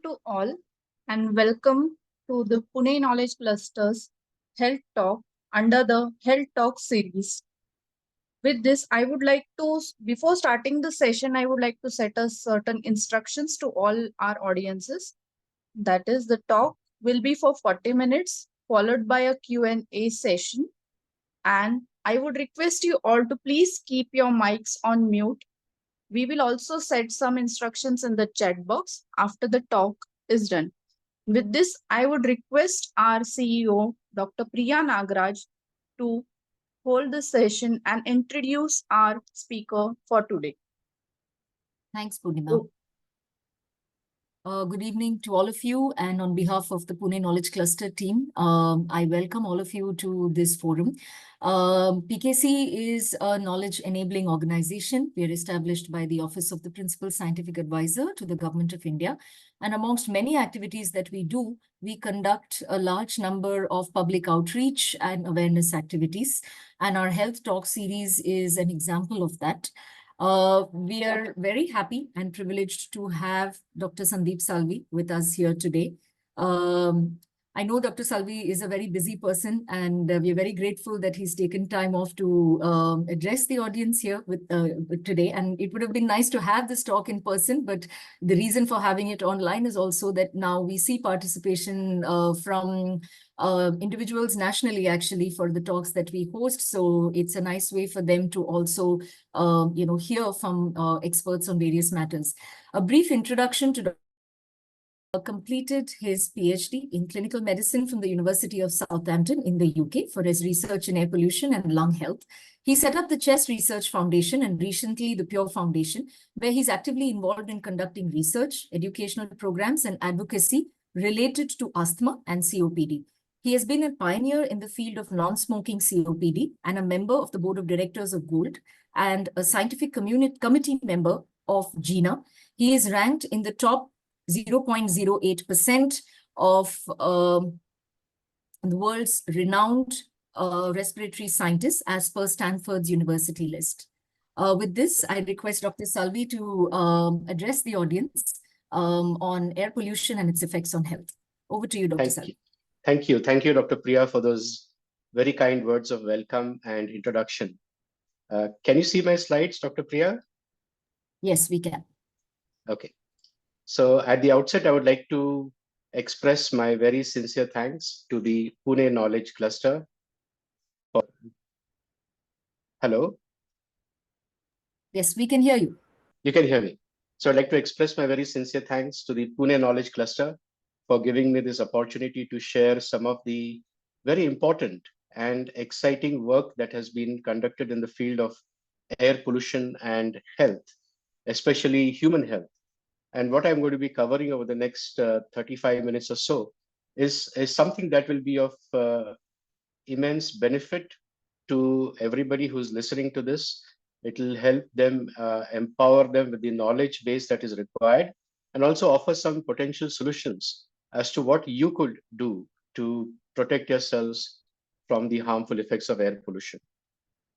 to all and welcome to the Pune Knowledge Cluster's Health Talk under the Health Talk series. With this, I would like to, before starting the session, I would like to set a certain instructions to all our audiences. That is, the talk will be for 40 minutes, followed by a Q&A session. And I would request you all to please keep your mics on mute. We will also set some instructions in the chat box after the talk is done. With this, I would request our CEO, Dr. Priya Nagaraj, to hold the session and introduce our speaker for today. Thanks, Purnima. Good evening to all of you, and on behalf of the Pune Knowledge Cluster team, I welcome all of you to this forum. PKC is a knowledge enabling organization. We are established by the Office of the Principal Scientific Advisor to the Government of India. And amongst many activities that we do, we conduct a large number of public outreach and awareness activities. And our Health Talk series is an example of that. We are very happy and privileged to have Dr. Sundeep Salvi with us here today. I know Dr. Salvi is a very busy person, and we are very grateful that he's taken time off to address the audience here with today. And it would have been nice to have this talk in person, but the reason for having it online is also that now we see participation from individuals nationally, actually, for the talks that we host. So it's a nice way for them to also, hear from experts on various matters. A brief introduction to Dr. completed his PhD in clinical medicine from the University of Southampton in the UK for his research in air pollution and lung health. He set up the Chest Research Foundation and recently the Pure Foundation, where he's actively involved in conducting research, educational programs, and advocacy related to asthma and COPD. He has been a pioneer in the field of non-smoking COPD and a member of the Board of Directors of GOLD and a scientific committee member of GINA. He is ranked in the top 0.08% of the world's renowned respiratory scientists as per Stanford's University list. With this, I request Dr. Salvi to address the audience on air pollution and its effects on health. Over to you, Dr. Salvi. Thank you, Dr. Priya, for those very kind words of welcome and introduction. Can you see my slides, Dr. Priya? Yes, we can. Okay. So at the outset, I would like to express my very sincere thanks to the Pune Knowledge Cluster. Hello? Yes, we can hear you. You can hear me. So I'd like to express my very sincere thanks to the Pune Knowledge Cluster for giving me this opportunity to share some of the very important and exciting work that has been conducted in the field of air pollution and health, especially human health. And what I'm going to be covering over the next 35 minutes or so is something that will be of immense benefit to everybody who's listening to this. It will help them, empower them with the knowledge base that is required, and also offer some potential solutions as to what you could do to protect yourselves from the harmful effects of air pollution.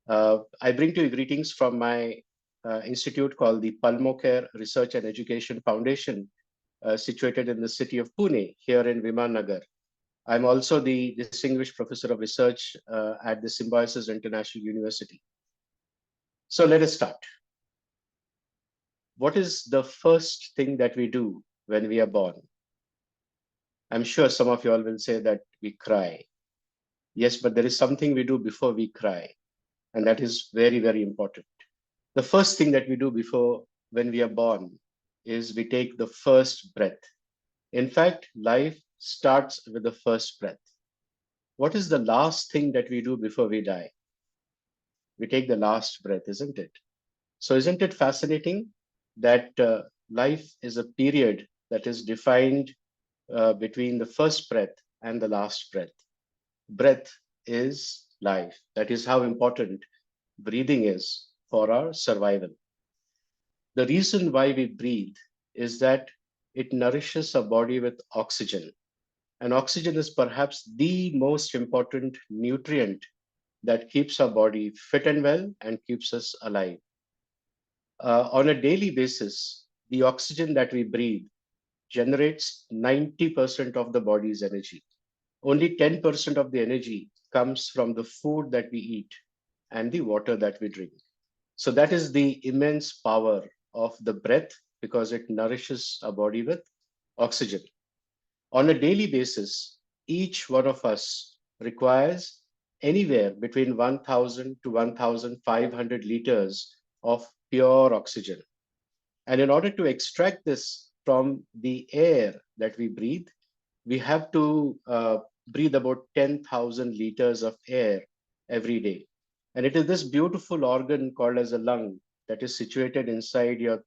I bring to you greetings from my institute called the Pulmocare Research and Education Foundation, situated in the city of Pune, here in Viman. I'm also the Distinguished Professor of Research at the Symbiosis International University. So let us start. What is the first thing that we do when we are born? I'm sure some of you all will say that we cry. Yes, but there is something we do before we cry, and that is very, very important. The first thing that we do when we are born is we take the first breath. In fact, life starts with the first breath. What is the last thing that we do before we die? We take the last breath, isn't it? So isn't it fascinating that life is a period that is defined between the first breath and the last breath? Breath is life. That is how important breathing is for our survival. The reason why we breathe is that it nourishes our body with oxygen. And oxygen is perhaps the most important nutrient that keeps our body fit and well and keeps us alive. On a daily basis, the oxygen that we breathe generates 90% of the body's energy. Only 10% of the energy comes from the food that we eat and the water that we drink. So that is the immense power of the breath because it nourishes our body with oxygen. On a daily basis, each one of us requires anywhere between 1000 to 1500 liters of pure oxygen. And in order to extract this from the air that we breathe, we have to breathe about 10,000 liters of air every day. And it is this beautiful organ called as a lung that is situated inside your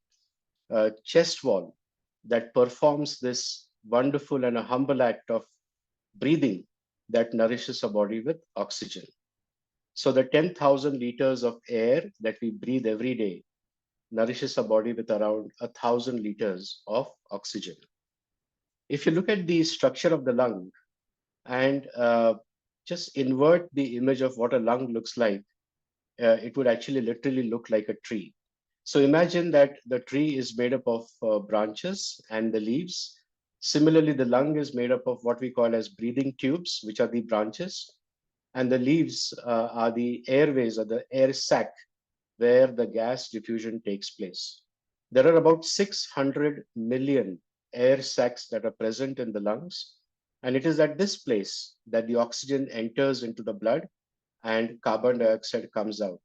chest wall that performs this wonderful and a humble act of breathing that nourishes our body with oxygen. So the 10,000 liters of air that we breathe every day nourishes our body with around 1,000 liters of oxygen. If you look at the structure of the lung and just invert the image of what a lung looks like, it would actually literally look like a tree. So imagine that the tree is made up of branches and the leaves. Similarly, the lung is made up of what we call as breathing tubes, which are the branches, and the leaves are the airways or the air sac where the gas diffusion takes place. There are about 600 million air sacs that are present in the lungs, and it is at this place that the oxygen enters into the blood and carbon dioxide comes out.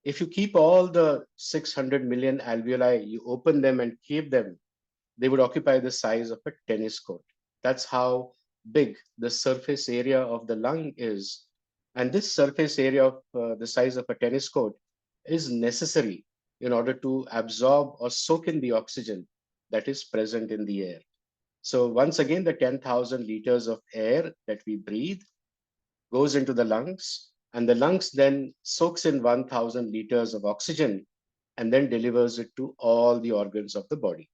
If you keep all the 600 million alveoli, you open them and keep them, they would occupy the size of a tennis court. That's how big the surface area of the lung is. And this surface area of the size of a tennis court is necessary in order to absorb or soak in the oxygen that is present in the air. So once again, the 10,000 liters of air that we breathe goes into the lungs, and the lungs then soaks in 1,000 liters of oxygen and then delivers it to all the organs of the body.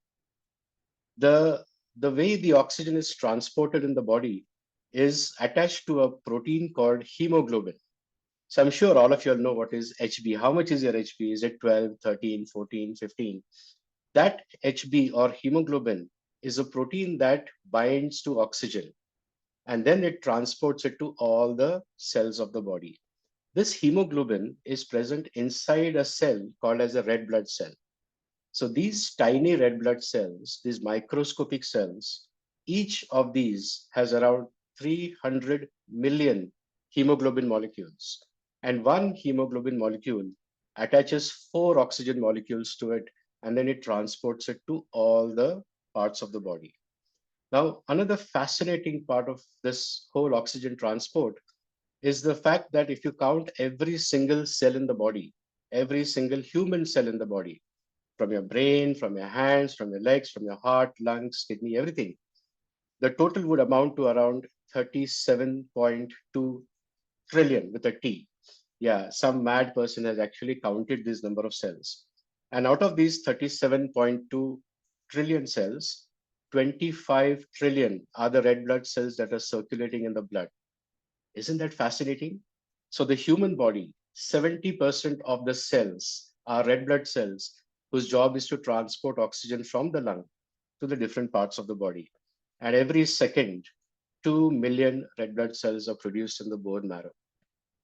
The way the oxygen is transported in the body is attached to a protein called hemoglobin. So I'm sure all of you all know what is HB. How much is your HB? Is it 12, 13, 14, 15? That HB or hemoglobin is a protein that binds to oxygen and then it transports it to all the cells of the body. This hemoglobin is present inside a cell called as a red blood cell. So these tiny red blood cells, these microscopic cells, each of these has around 300 million hemoglobin molecules. And one hemoglobin molecule attaches 4 oxygen molecules to it, and then it transports it to all the parts of the body. Now, another fascinating part of this whole oxygen transport is the fact that if you count every single cell in the body, every single human cell in the body, from your brain, from your hands, from your legs, from your heart, lungs, kidney, everything, the total would amount to around 37.2 trillion with a T. Yeah, some mad person has actually counted this number of cells. And out of these 37.2 trillion cells, 25 trillion are the red blood cells that are circulating in the blood. Isn't that fascinating? So the human body, 70% of the cells are red blood cells whose job is to transport oxygen from the lung to the different parts of the body. And every second, 2 million red blood cells are produced in the bone marrow.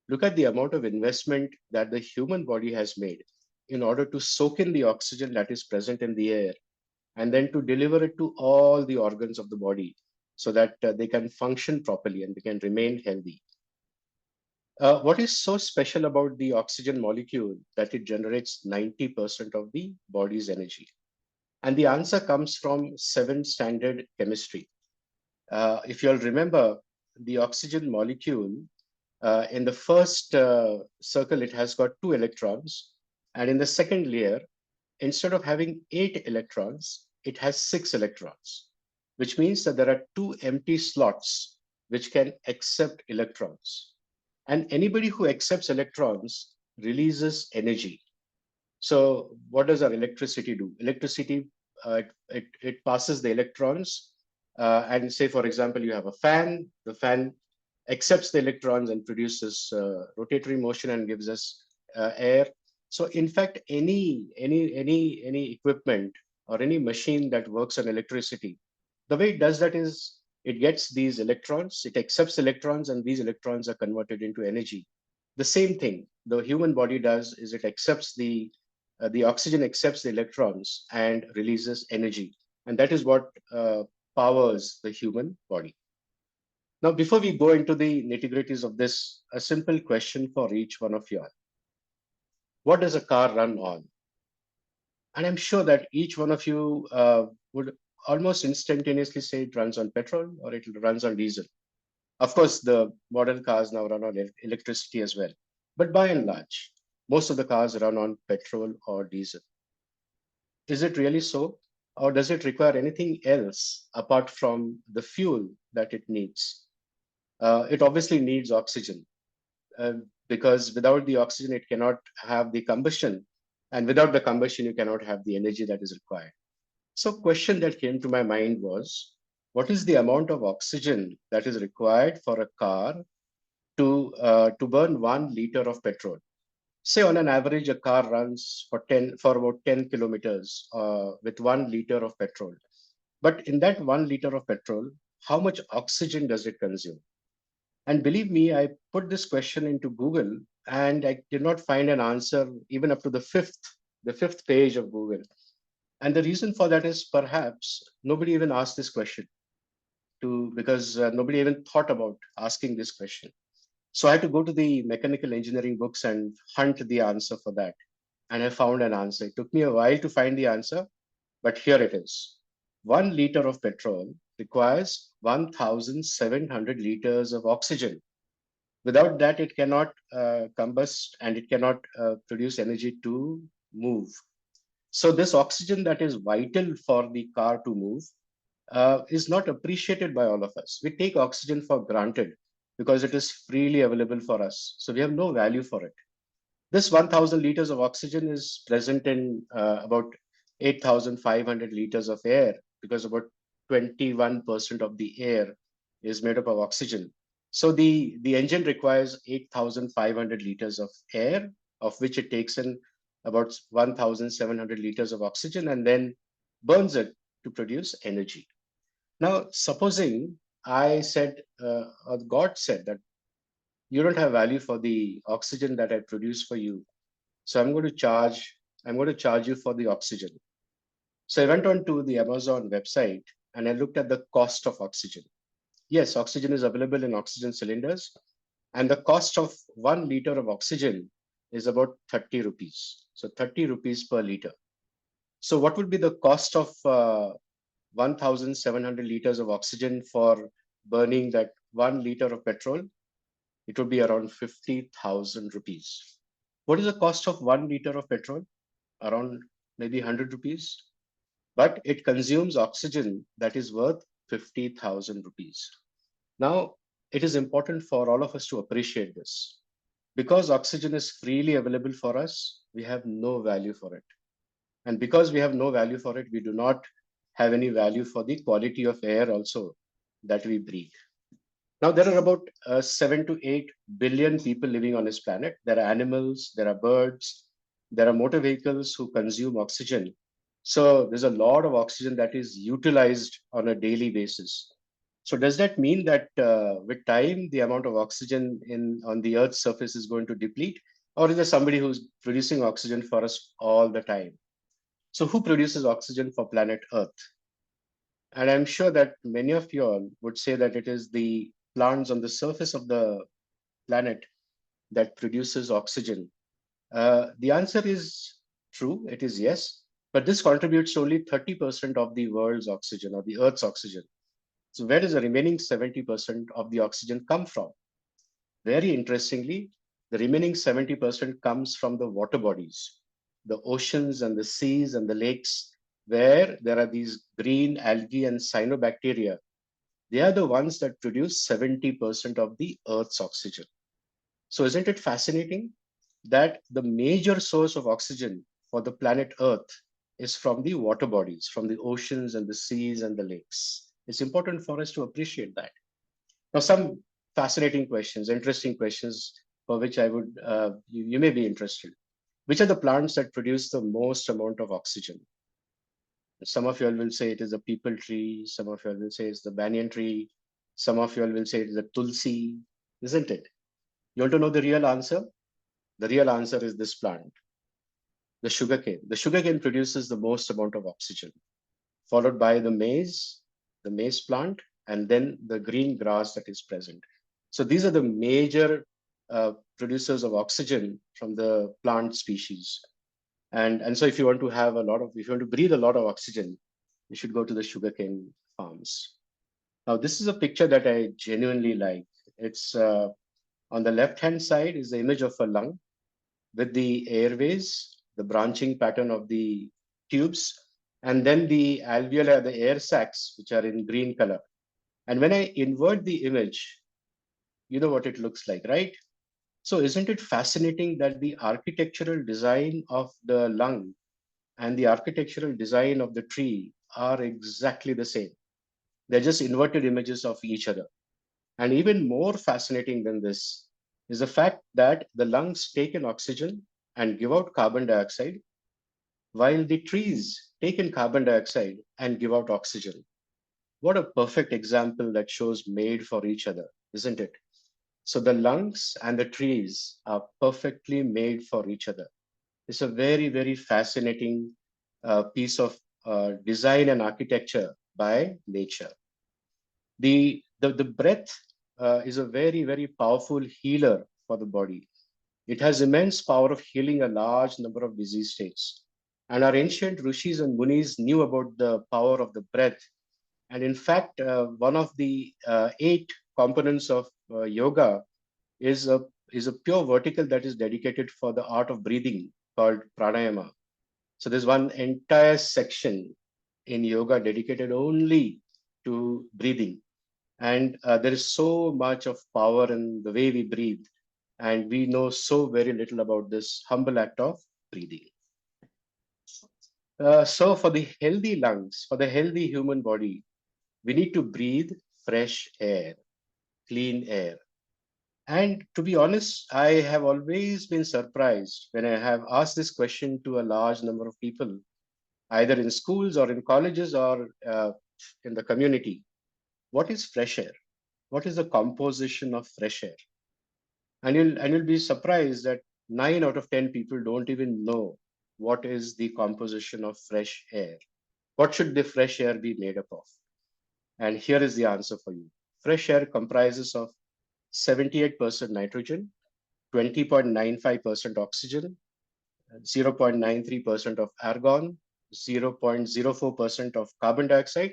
Look at the amount of investment that the human body has made in order to soak in the oxygen that is present in the air and then to deliver it to all the organs of the body so that they can function properly and they can remain healthy. What is so special about the oxygen molecule that it generates 90% of the body's energy? And the answer comes from 7th standard chemistry. If you'll remember, the oxygen molecule, in the first circle, it has got 2 electrons. And in the second layer, instead of having 8 electrons, it has 6 electrons, which means that there are 2 empty slots which can accept electrons. And anybody who accepts electrons releases energy. So what does our electricity do? Electricity, it passes the electrons. And say, for example, you have a fan. The fan accepts the electrons and produces rotatory motion and gives us air. So in fact, any equipment or any machine that works on electricity The way it does that is it gets these electrons, it accepts electrons, and these electrons are converted into energy. The same thing the human body does is it accepts the oxygen accepts the electrons and releases energy, and that is what powers the human body. Now, before we go into the nitty-gritties of this, a simple question for each one of you all. What does a car run on? And I'm sure that each one of you would almost instantaneously say it runs on petrol or it runs on diesel. Of course, the modern cars now run on electricity as well. But by and large, most of the cars run on petrol or diesel. Is it really so? Or does it require anything else apart from the fuel that it needs? It obviously needs oxygen uh, because without the oxygen, it cannot have the combustion. And without the combustion, you cannot have the energy that is required. So question that came to my mind was, what is the amount of oxygen that is required for a car to burn 1 liter of petrol? Say on an average, a car runs for about 10 kilometers with 1 liter of petrol. But in that 1 liter of petrol, how much oxygen does it consume? And believe me, I put this question into Google and I did not find an answer even up to the fifth page of Google. And the reason for that is perhaps nobody even asked this question because nobody even thought about asking this question. So I had to go to the mechanical engineering books and hunt the answer for that. And I found an answer. It took me a while to find the answer, but here it is. 1 liter of petrol requires 1,700 liters of oxygen. Without that, it cannot combust and it cannot produce energy to move. So this oxygen that is vital for the car to move is not appreciated by all of us. We take oxygen for granted because it is freely available for us. So we have no value for it. This 1,000 liters of oxygen is present in about 8,500 liters of air because about 21% of the air is made up of oxygen. So the engine requires 8,500 liters of air, of which it takes in about 1,700 liters of oxygen and then burns it to produce energy. Now, supposing I said, or God said that you don't have value for the oxygen that I produce for you. So I'm going to charge you for the oxygen. So I went on to the Amazon website and I looked at the cost of oxygen. Yes, oxygen is available in oxygen cylinders, and the cost of 1 liter of oxygen is about 30 rupees. So 30 rupees per liter. So what would be the cost of 1,700 liters of oxygen for burning that 1 liter of petrol? It would be around 50,000 rupees. What is the cost of 1 liter of petrol? Around maybe 100 rupees. But it consumes oxygen that is worth 50,000 rupees. Now, it is important for all of us to appreciate this. Because oxygen is freely available for us, we have no value for it. And because we have no value for it, we do not have any value for the quality of air also that we breathe. Now, there are about 7 to 8 billion people living on this planet. There are animals, there are birds, there are motor vehicles who consume oxygen. So there's a lot of oxygen that is utilized on a daily basis. So does that mean that with time, the amount of oxygen on the Earth's surface is going to deplete? Or is there somebody who's producing oxygen for us all the time? So who produces oxygen for planet Earth? And I'm sure that many of you all would say that it is the plants on the surface of the planet that produces oxygen. The answer is true, it is yes, but this contributes to only 30% of the world's oxygen or the Earth's oxygen. So where does the remaining 70% of the oxygen come from? Very interestingly, the remaining 70% comes from the water bodies, the oceans and the seas and the lakes, where there are these green algae and cyanobacteria. They are the ones that produce 70% of the Earth's oxygen. So isn't it fascinating that the major source of oxygen for the planet Earth is from the water bodies, from the oceans and the seas and the lakes? It's important for us to appreciate that. Now, some fascinating questions, interesting questions for which I would, you may be interested. Which are the plants that produce the most amount of oxygen? Some of you all will say it is a people tree. Some of you all will say it's the banyan tree. Some of you all will say it is a tulsi, isn't it? You want to know the real answer? The real answer is this plant, the sugarcane. The sugarcane produces the most amount of oxygen, followed by the maize plant, and then the green grass that is present. So these are the major producers of oxygen from the plant species. And so if you want to have a lot of, if you want to breathe a lot of oxygen, you should go to the sugarcane farms. Now, this is a picture that I genuinely like. It's on the left-hand side is the image of a lung with the airways, the branching pattern of the tubes, and then the alveoli, the air sacs, which are in green color. And when I invert the image, you know what it looks like, right? So isn't it fascinating that the architectural design of the lung and the architectural design of the tree are exactly the same? They're just inverted images of each other. And even more fascinating than this is the fact that the lungs take in oxygen and give out carbon dioxide, while the trees take in carbon dioxide and give out oxygen. What a perfect example that shows made for each other, isn't it? So the lungs and the trees are perfectly made for each other. It's a very, very fascinating piece of design and architecture by nature. The breath is a very, very powerful healer for the body. It has immense power of healing a large number of disease states. And our ancient rishis and munis knew about the power of the breath. And in fact, one of the eight components of yoga is a pure vertical that is dedicated for the art of breathing called pranayama. So there's one entire section in yoga dedicated only to breathing. And there is so much of power in the way we breathe. And we know so very little about this humble act of breathing. So for the healthy lungs, for the healthy human body, we need to breathe fresh air, clean air. And to be honest, I have always been surprised when I have asked this question to a large number of people, either in schools or in colleges or in the community. What is fresh air? What is the composition of fresh air? And you'll be surprised that 9 out of 10 people don't even know what is the composition of fresh air. What should the fresh air be made up of? And here is the answer for you. Fresh air comprises of 78% nitrogen, 20.95% oxygen, 0.93% of argon, 0.04% of carbon dioxide,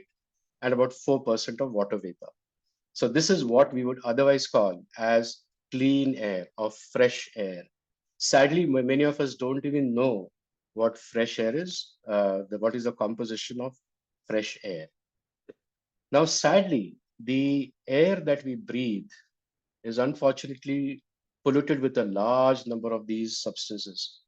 and about 4% of water vapor. So this is what we would otherwise call as clean air or fresh air. Sadly, many of us don't even know what fresh air is, what is the composition of fresh air. Now, sadly, the air that we breathe is unfortunately polluted with a large number of these substances.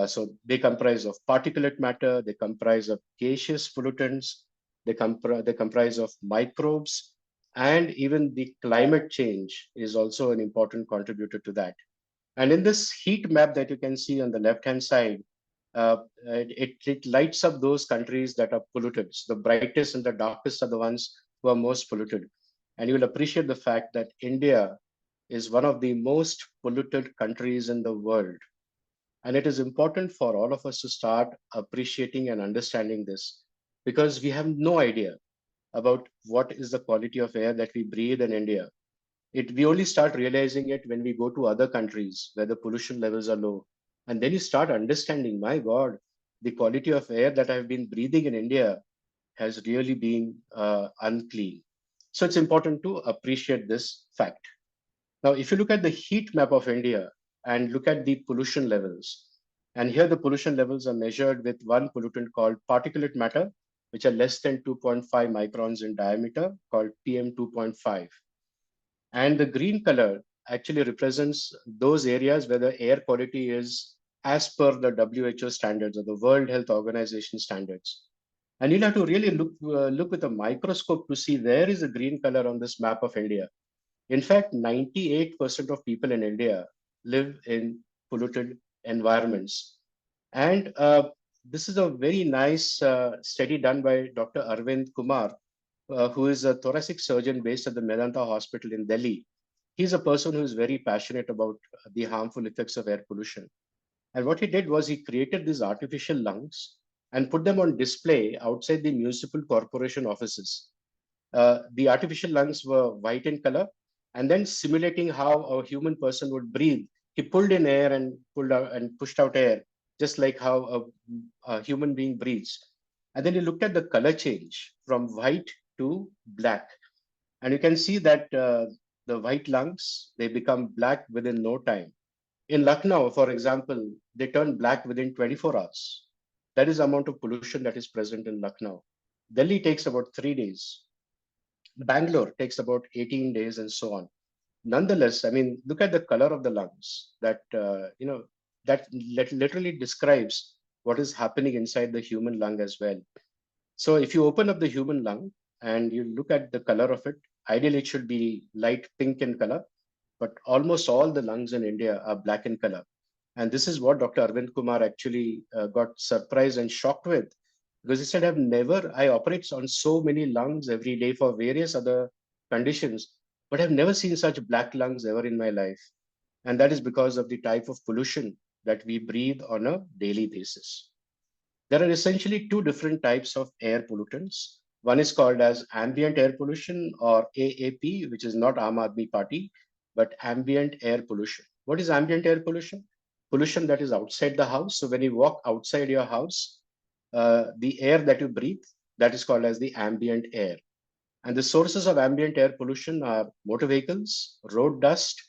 So they comprise of particulate matter, they comprise of gaseous pollutants, they comprise of microbes, and even the climate change is also an important contributor to that. And in this heat map that you can see on the left-hand side, it lights up those countries that are polluted. So the brightest and the darkest are the ones who are most polluted. And you will appreciate the fact that India is one of the most polluted countries in the world. And it is important for all of us to start appreciating and understanding this because we have no idea about what is the quality of air that we breathe in India. We only start realizing it when we go to other countries where the pollution levels are low. And then you start understanding, my God, the quality of air that I've been breathing in India has really been unclean. So it's important to appreciate this fact. Now, if you look at the heat map of India and look at the pollution levels, and here the pollution levels are measured with one pollutant called particulate matter, which are less than 2.5 microns in diameter, called PM2.5. And the green color actually represents those areas where the air quality is as per the WHO standards or the World Health Organization standards. And you'll have to really look with a microscope to see where is the green color on this map of India. In fact, 98% of people in India live in polluted environments. And this is a very nice study done by Dr. Arvind Kumar, who is a thoracic surgeon based at the Medanta Hospital in Delhi. He's a person who is very passionate about the harmful effects of air pollution. And what he did was he created these artificial lungs and put them on display outside the municipal corporation offices. The artificial lungs were white in color, and then simulating how a human person would breathe, he pulled in air and pulled out and pushed out air, just like how a human being breathes. And then he looked at the color change from white to black, and you can see that the white lungs, they become black within no time. In Lucknow, for example, they turn black within 24 hours. That is the amount of pollution that is present in Lucknow. Delhi takes about 3 days. Bangalore takes about 18 days, and so on. Nonetheless, I mean, look at the color of the lungs. That literally describes what is happening inside the human lung as well. So if you open up the human lung and you look at the color of it, ideally it should be light pink in color, but almost all the lungs in India are black in color. And this is what Dr. Arvind Kumar actually got surprised and shocked with, because he said, I operate on so many lungs every day for various other conditions, but I've never seen such black lungs ever in my life. And that is because of the type of pollution that we breathe on a daily basis. There are essentially two different types of air pollutants. One is called as ambient air pollution, or AAP, which is not Aam Aadmi Party, but ambient air pollution. What is ambient air pollution? Pollution that is outside the house. So when you walk outside your house, the air that you breathe, that is called as the ambient air. And the sources of ambient air pollution are motor vehicles, road dust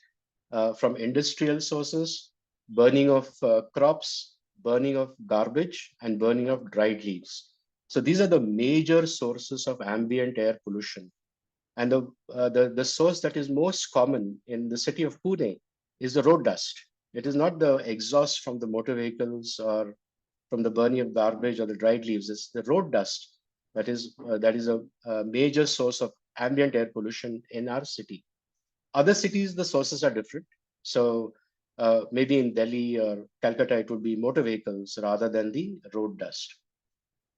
from industrial sources, burning of crops, burning of garbage, and burning of dried leaves. So these are the major sources of ambient air pollution. And the source that is most common in the city of Pune is the road dust. It is not the exhaust from the motor vehicles or from the burning of garbage or the dried leaves. It's the road dust that is a major source of ambient air pollution in our city. Other cities, the sources are different. So maybe in Delhi or Calcutta, it would be motor vehicles rather than the road dust.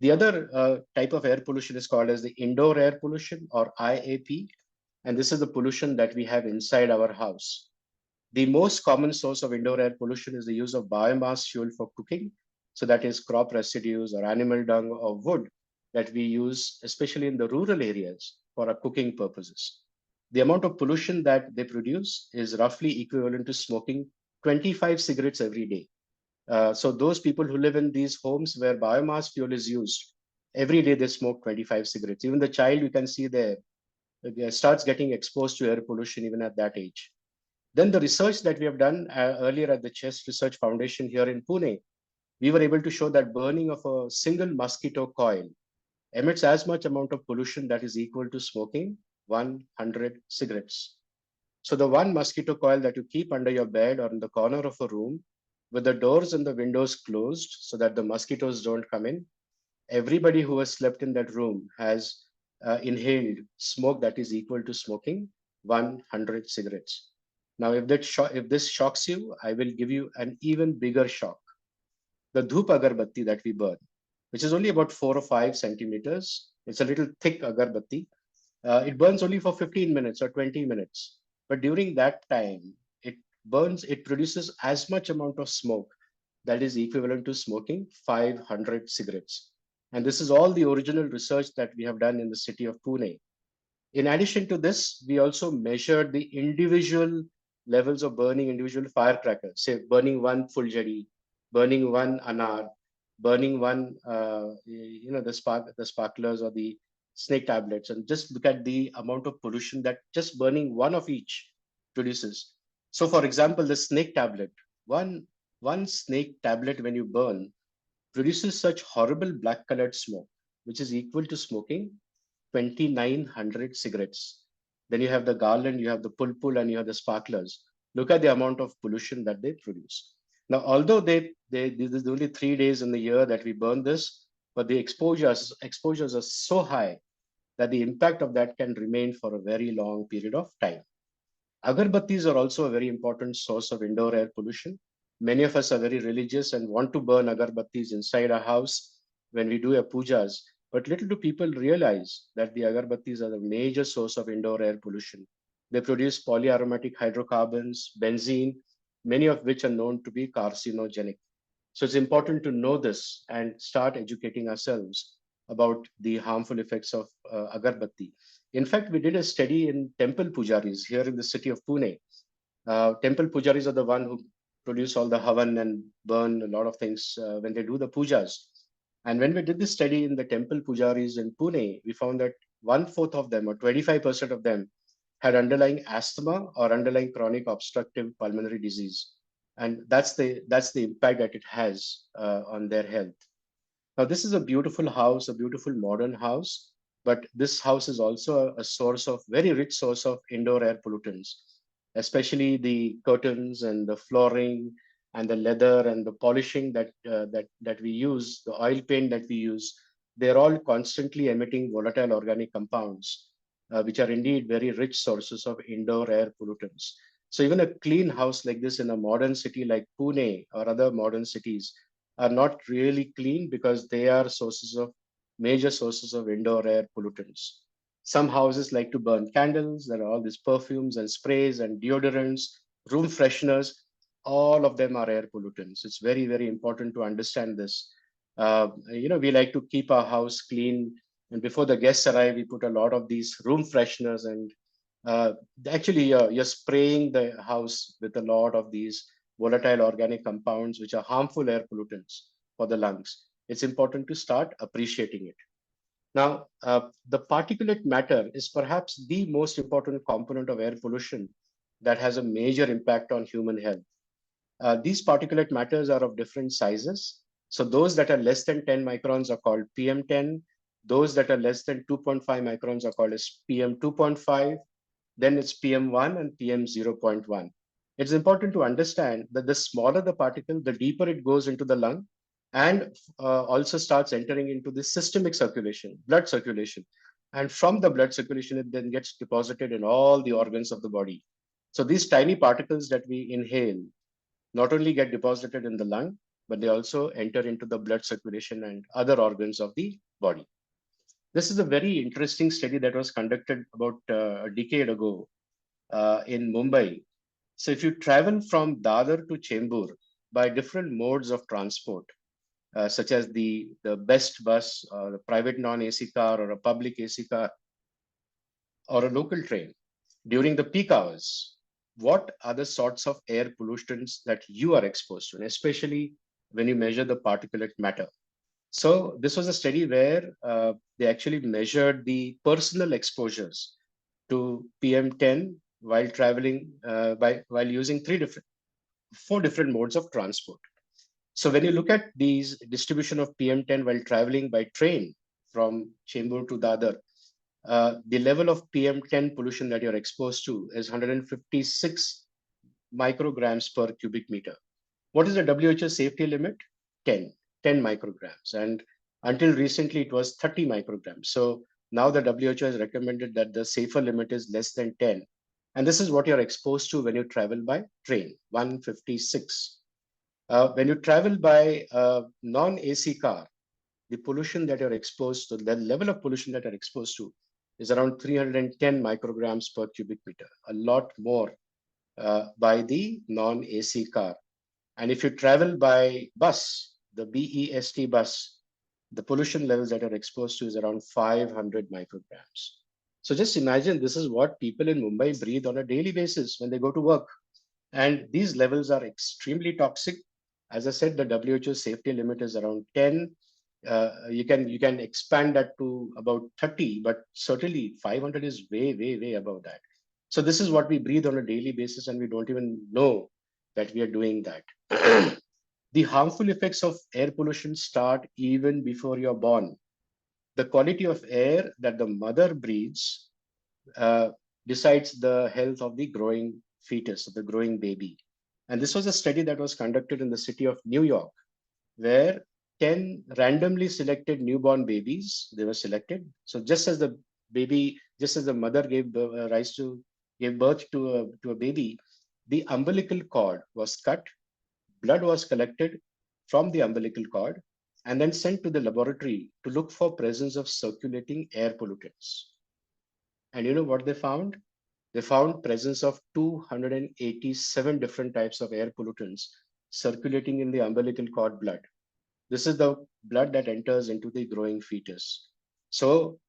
The other type of air pollution is called as the indoor air pollution, or IAP. And this is the pollution that we have inside our house. The most common source of indoor air pollution is the use of biomass fuel for cooking. So that is crop residues or animal dung or wood that we use, especially in the rural areas, for our cooking purposes. The amount of pollution that they produce is roughly equivalent to smoking 25 cigarettes every day. So those people who live in these homes where biomass fuel is used, every day they smoke 25 cigarettes. Even the child, you can see there, starts getting exposed to air pollution even at that age. Then the research that we have done earlier at the Chest Research Foundation here in Pune, we were able to show that burning of a single mosquito coil emits as much amount of pollution that is equal to smoking 100 cigarettes. So the one mosquito coil that you keep under your bed or in the corner of a room with the doors and the windows closed so that the mosquitoes don't come in, everybody who has slept in that room has inhaled smoke that is equal to smoking 100 cigarettes. Now, if this shocks you, I will give you an even bigger shock. The dhoop agarbatti that we burn, which is only about 4 or 5 centimeters. It's a little thick agarbatti. It burns only for 15 minutes or 20 minutes. But during that time, it produces as much amount of smoke that is equivalent to smoking 500 cigarettes. And this is all the original research that we have done in the city of Pune. In addition to this, we also measured the individual levels of burning individual firecrackers, say burning one fuljadi, burning one anar, burning one, the sparklers or the snake tablets, and just look at the amount of pollution that just burning one of each produces. So, for example, the snake tablet, one one snake tablet when you burn produces such horrible black colored smoke, which is equal to smoking 2,900 cigarettes. Then you have the garland, you have the pulpul, and you have the sparklers. Look at the amount of pollution that they produce. Now, although this is only 3 days in the year that we burn this, but the exposures are so high that the impact of that can remain for a very long period of time. Agarbattis are also a very important source of indoor air pollution. Many of us are very religious and want to burn agarbattis inside our house when we do a pujas. But little do people realize that the agarbattis are the major source of indoor air pollution. They produce polyaromatic hydrocarbons, benzene, many of which are known to be carcinogenic. So it's important to know this and start educating ourselves about the harmful effects of agarbatti. In fact, we did a study in temple pujaris here in the city of Pune. Temple pujaris are the one who produce all the havan and burn a lot of things when they do the pujas. And when we did this study in the temple pujaris in Pune, we found that one-fourth of them, or 25% of them, had underlying asthma or underlying chronic obstructive pulmonary disease, and that's the impact that it has on their health. Now, this is a beautiful house, a beautiful modern house, but this house is also a source of very rich source of indoor air pollutants, especially the curtains and the flooring and the leather and the polishing that we use, the oil paint that we use. They're all constantly emitting volatile organic compounds, which are indeed very rich sources of indoor air pollutants. So even a clean house like this in a modern city like Pune or other modern cities are not really clean because they are sources of major sources of indoor air pollutants. Some houses like to burn candles. There are all these perfumes and sprays and deodorants, room fresheners. All of them are air pollutants. It's very, very important to understand this. We like to keep our house clean. And before the guests arrive, we put a lot of these room fresheners and uh, actually you're spraying the house with a lot of these volatile organic compounds, which are harmful air pollutants for the lungs. It's important to start appreciating it. Now, the particulate matter is perhaps the most important component of air pollution that has a major impact on human health. These particulate matters are of different sizes. So those that are less than 10 microns are called PM10. Those that are less than 2.5 microns are called as PM2.5. Then it's PM1 and PM0.1. It's important to understand that the smaller the particle, the deeper it goes into the lung and also starts entering into the systemic circulation, blood circulation. And from the blood circulation, it then gets deposited in all the organs of the body. So these tiny particles that we inhale not only get deposited in the lung, but they also enter into the blood circulation and other organs of the body. This is a very interesting study that was conducted about a decade ago in Mumbai. So if you travel from Dadar to Chembur by different modes of transport, such as the best bus, or a private non-AC car, or a public AC car, or a local train, during the peak hours, what are the sorts of air pollutants that you are exposed to, and especially when you measure the particulate matter? So this was a study where they actually measured the personal exposures to PM10 while traveling while using four different modes of transport. So when you look at these distribution of PM10 while traveling by train from Chembur to Dadar, the level of PM10 pollution that you're exposed to is 156 micrograms per cubic meter. What is the WHO safety limit? 10, 10 micrograms. And until recently, it was 30 micrograms. So now the WHO has recommended that the safer limit is less than 10. And this is what you're exposed to when you travel by train, 156. When you travel by a non-AC car, the pollution that you're exposed to, the level of pollution that you're exposed to is around 310 micrograms per cubic meter, a lot more by the non-AC car. And if you travel by bus, the BEST bus, the pollution levels that are exposed to is around 500 micrograms. So just imagine this is what people in Mumbai breathe on a daily basis when they go to work. And these levels are extremely toxic. As I said, the WHO safety limit is around 10. You can expand that to about 30, but certainly 500 is way, way, way above that. So this is what we breathe on a daily basis, and we don't even know that we are doing that. The harmful effects of air pollution start even before you're born. The quality of air that the mother breathes uh, decides the health of the growing fetus, of the growing baby. And this was a study that was conducted in the city of New York, where 10 randomly selected newborn babies, they were selected. So just as the mother gave birth to a baby, the umbilical cord was cut, blood was collected from the umbilical cord and then sent to the laboratory to look for presence of circulating air pollutants. And you know what they found? They found presence of 287 different types of air pollutants circulating in the umbilical cord blood. This is the blood that enters into the growing fetus. So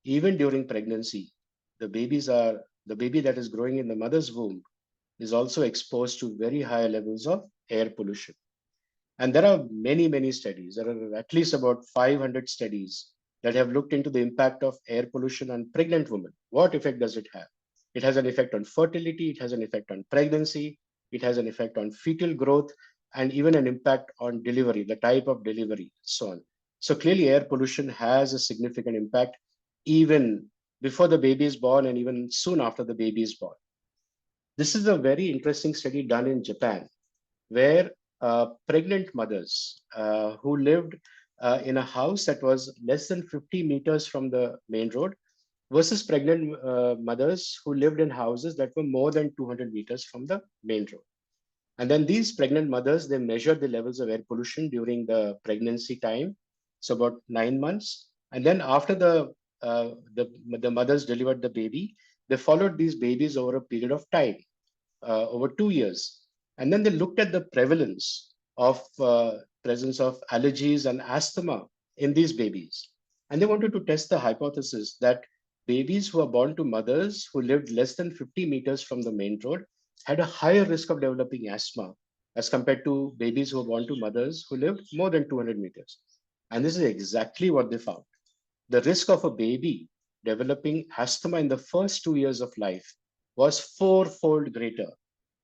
even during pregnancy, the baby that is growing in the mother's womb is also exposed to very high levels of air pollution. And there are many, many studies. There are at least about 500 studies that have looked into the impact of air pollution on pregnant women. What effect does it have? It has an effect on fertility, it has an effect on pregnancy, it has an effect on fetal growth, and even an impact on delivery, the type of delivery, so on. So clearly, air pollution has a significant impact even before the baby is born and even soon after the baby is born. This is a very interesting study done in Japan where pregnant mothers who lived in a house that was less than 50 meters from the main road versus pregnant mothers who lived in houses that were more than 200 meters from the main road. And then these pregnant mothers, they measured the levels of air pollution during the pregnancy time, so about 9 months. And then after the mothers delivered the baby, they followed these babies over a period of time over 2 years. And then they looked at the prevalence of presence of allergies and asthma in these babies. And they wanted to test the hypothesis that babies who are born to mothers who lived less than 50 meters from the main road had a higher risk of developing asthma as compared to babies who were born to mothers who lived more than 200 meters. And this is exactly what they found. The risk of a baby developing asthma in the first 2 years of life was fourfold greater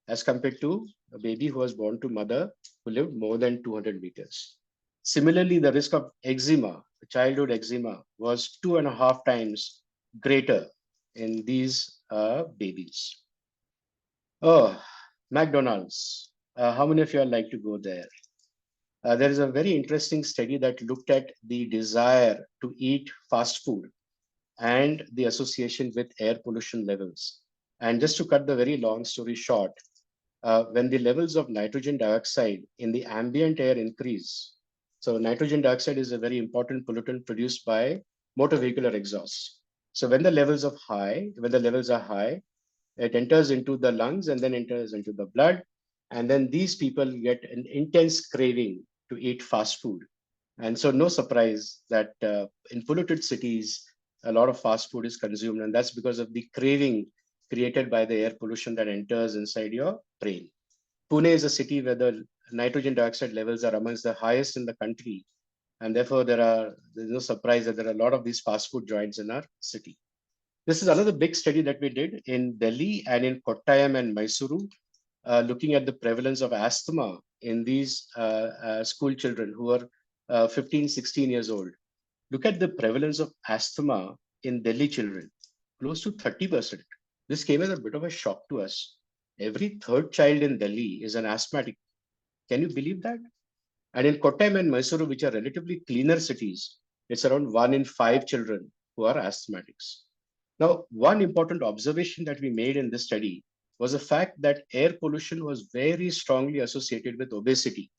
as compared to a baby who was born to mother who lived more than 200 meters. Similarly, the risk of eczema, childhood eczema, was 2.5 times greater in these babies. Oh, McDonald's. How many of you all like to go there? There is a very interesting study that looked at the desire to eat fast food and the association with air pollution levels. And just to cut the very long story short, when the levels of nitrogen dioxide in the ambient air increase, so nitrogen dioxide is a very important pollutant produced by motor vehicular exhaust. So when the levels are high, it enters into the lungs and then enters into the blood. And then these people get an intense craving to eat fast food. And so no surprise that in polluted cities, a lot of fast food is consumed. And that's because of the craving created by the air pollution that enters inside your brain. Pune is a city where the nitrogen dioxide levels are amongst the highest in the country. And therefore, there's no surprise that there are a lot of these fast food joints in our city. This is another big study that we did in Delhi and in Kottayam and Mysuru, looking at the prevalence of asthma in these school children who are 15, 16 years old. Look at the prevalence of asthma in Delhi children, close to 30%. This came as a bit of a shock to us. Every third child in Delhi is an asthmatic. Can you believe that? And in Kottayam and Mysuru, which are relatively cleaner cities, it's around 1 in 5 children who are asthmatics. Now, one important observation that we made in this study was the fact that air pollution was very strongly associated with obesity.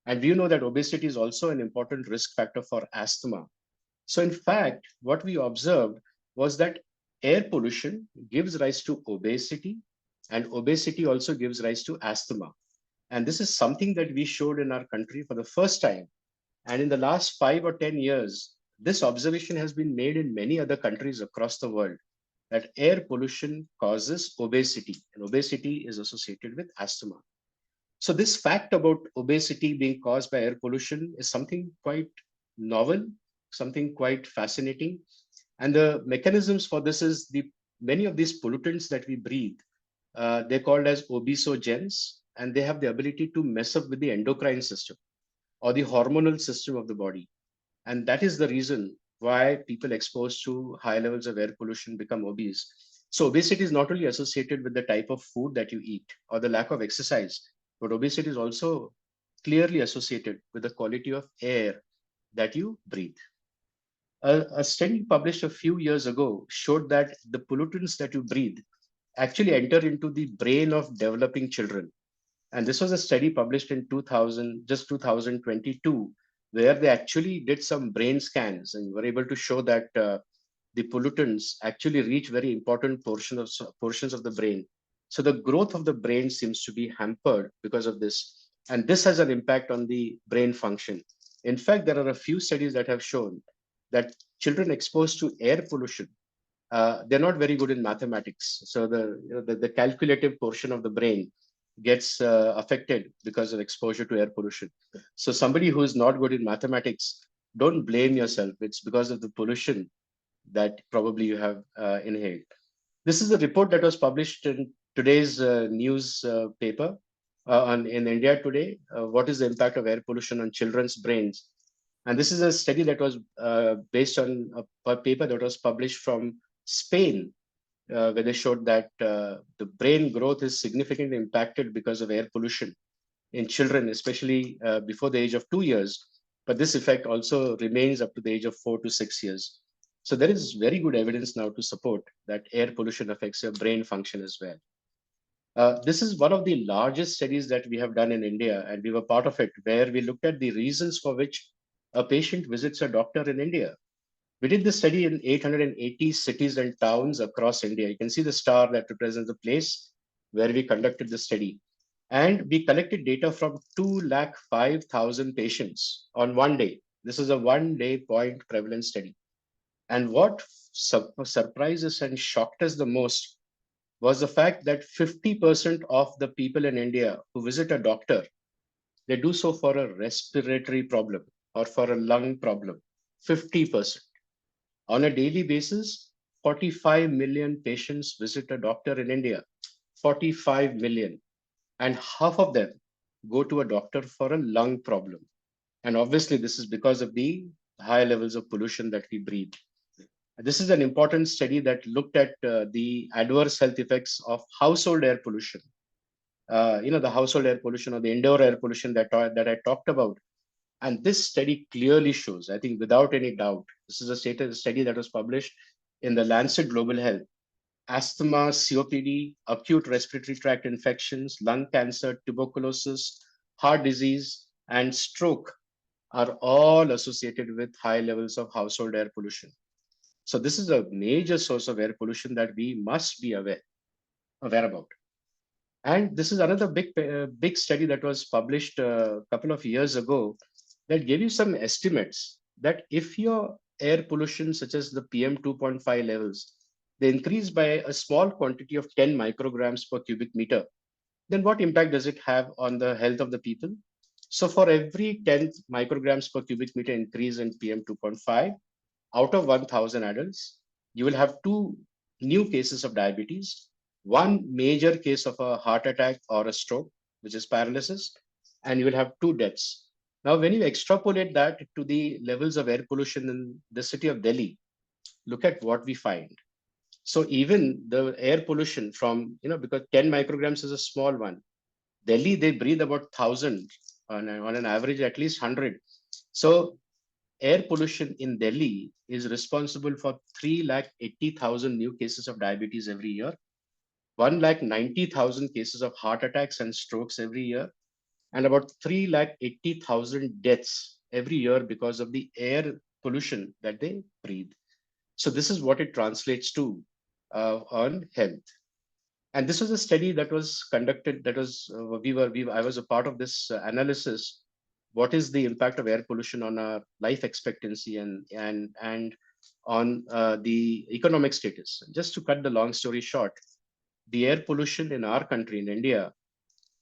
And we know that obesity is also an important risk factor for asthma. So, in fact, what we observed was that air pollution gives rise to obesity, and obesity also gives rise to asthma. And this is something that we showed in our country for the first time. And in the last 5 or 10 years, this observation has been made in many other countries across the world that air pollution causes obesity, and obesity is associated with asthma. So, this fact about obesity being caused by air pollution is something quite novel, something quite fascinating. And the mechanisms for this is many of these pollutants that we breathe, they're called as obesogens, and they have the ability to mess up with the endocrine system or the hormonal system of the body. And that is the reason why people exposed to high levels of air pollution become obese. So obesity is not only associated with the type of food that you eat or the lack of exercise, but obesity is also clearly associated with the quality of air that you breathe. A study published a few years ago showed that the pollutants that you breathe actually enter into the brain of developing children. And this was a study published in 2022, where they actually did some brain scans and were able to show that the pollutants actually reach very important portions of the brain. So the growth of the brain seems to be hampered because of this. And this has an impact on the brain function. In fact, there are a few studies that have shown that children exposed to air pollution, they're not very good in mathematics. So the calculative portion of the brain gets affected because of exposure to air pollution. So somebody who is not good in mathematics, don't blame yourself. It's because of the pollution that probably you have inhaled. This is a report that was published in today's news paper in India today. What is the impact of air pollution on children's brains? And this is a study that was based on a paper that was published from Spain, where they showed that the brain growth is significantly impacted because of air pollution in children, especially before the age of 2 years. But this effect also remains up to the age of 4 to 6 years. So there is very good evidence now to support that air pollution affects your brain function as well. This is one of the largest studies that we have done in India, and we were part of it, where we looked at the reasons for which a patient visits a doctor in India. We did this study in 880 cities and towns across India. You can see the star that represents the place where we conducted the study. And we collected data from 205,000 patients on one day. This is a 1 day point prevalence study. And what surprised us and shocked us the most was the fact that 50% of the people in India who visit a doctor, they do so for a respiratory problem or for a lung problem. 50%. On a daily basis, 45 million patients visit a doctor in India. 45 million. And half of them go to a doctor for a lung problem. And obviously, this is because of the high levels of pollution that we breathe. This is an important study that looked at the adverse health effects of household air pollution. The household air pollution or the indoor air pollution that I talked about. And this study clearly shows, I think without any doubt, this is a study that was published in the Lancet Global Health. Asthma, COPD, acute respiratory tract infections, lung cancer, tuberculosis, heart disease, and stroke are all associated with high levels of household air pollution. So this is a major source of air pollution that we must be aware about. And this is another big study that was published a couple of years ago that gave you some estimates that if your air pollution, such as the PM 2.5 levels, they increase by a small quantity of 10 micrograms per cubic meter, then what impact does it have on the health of the people? So for every 10 micrograms per cubic meter increase in PM 2.5, out of 1,000 adults, you will have two new cases of diabetes, one major case of a heart attack or a stroke, which is paralysis, and you will have two deaths. Now, when you extrapolate that to the levels of air pollution in the city of Delhi, look at what we find. So even the air pollution from, because 10 micrograms is a small one, Delhi, they breathe about 1,000 on an average, at least 100. So air pollution in Delhi is responsible for 380,000 new cases of diabetes every year, 190,000 cases of heart attacks and strokes every year, and about 380,000 deaths every year because of the air pollution that they breathe. So this is what it translates to on health. And this was a study that was conducted. That was I was a part of this analysis. What is the impact of air pollution on our life expectancy and on the economic status? Just to cut the long story short, the air pollution in our country, in India,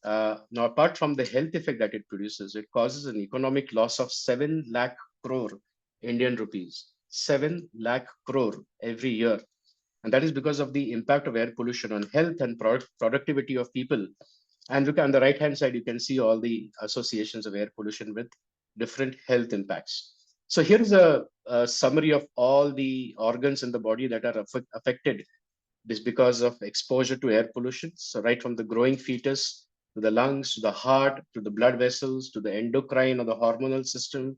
now apart from the health effect that it produces, it causes an economic loss of 7 lakh crore Indian rupees, 7 lakh crore every year. And that is because of the impact of air pollution on health and productivity of people. And look on the right hand side, you can see all the associations of air pollution with different health impacts. So here is a summary of all the organs in the body that are affected. This because of exposure to air pollution. So right from the growing fetus to the lungs, to the heart, to the blood vessels, to the endocrine or the hormonal system,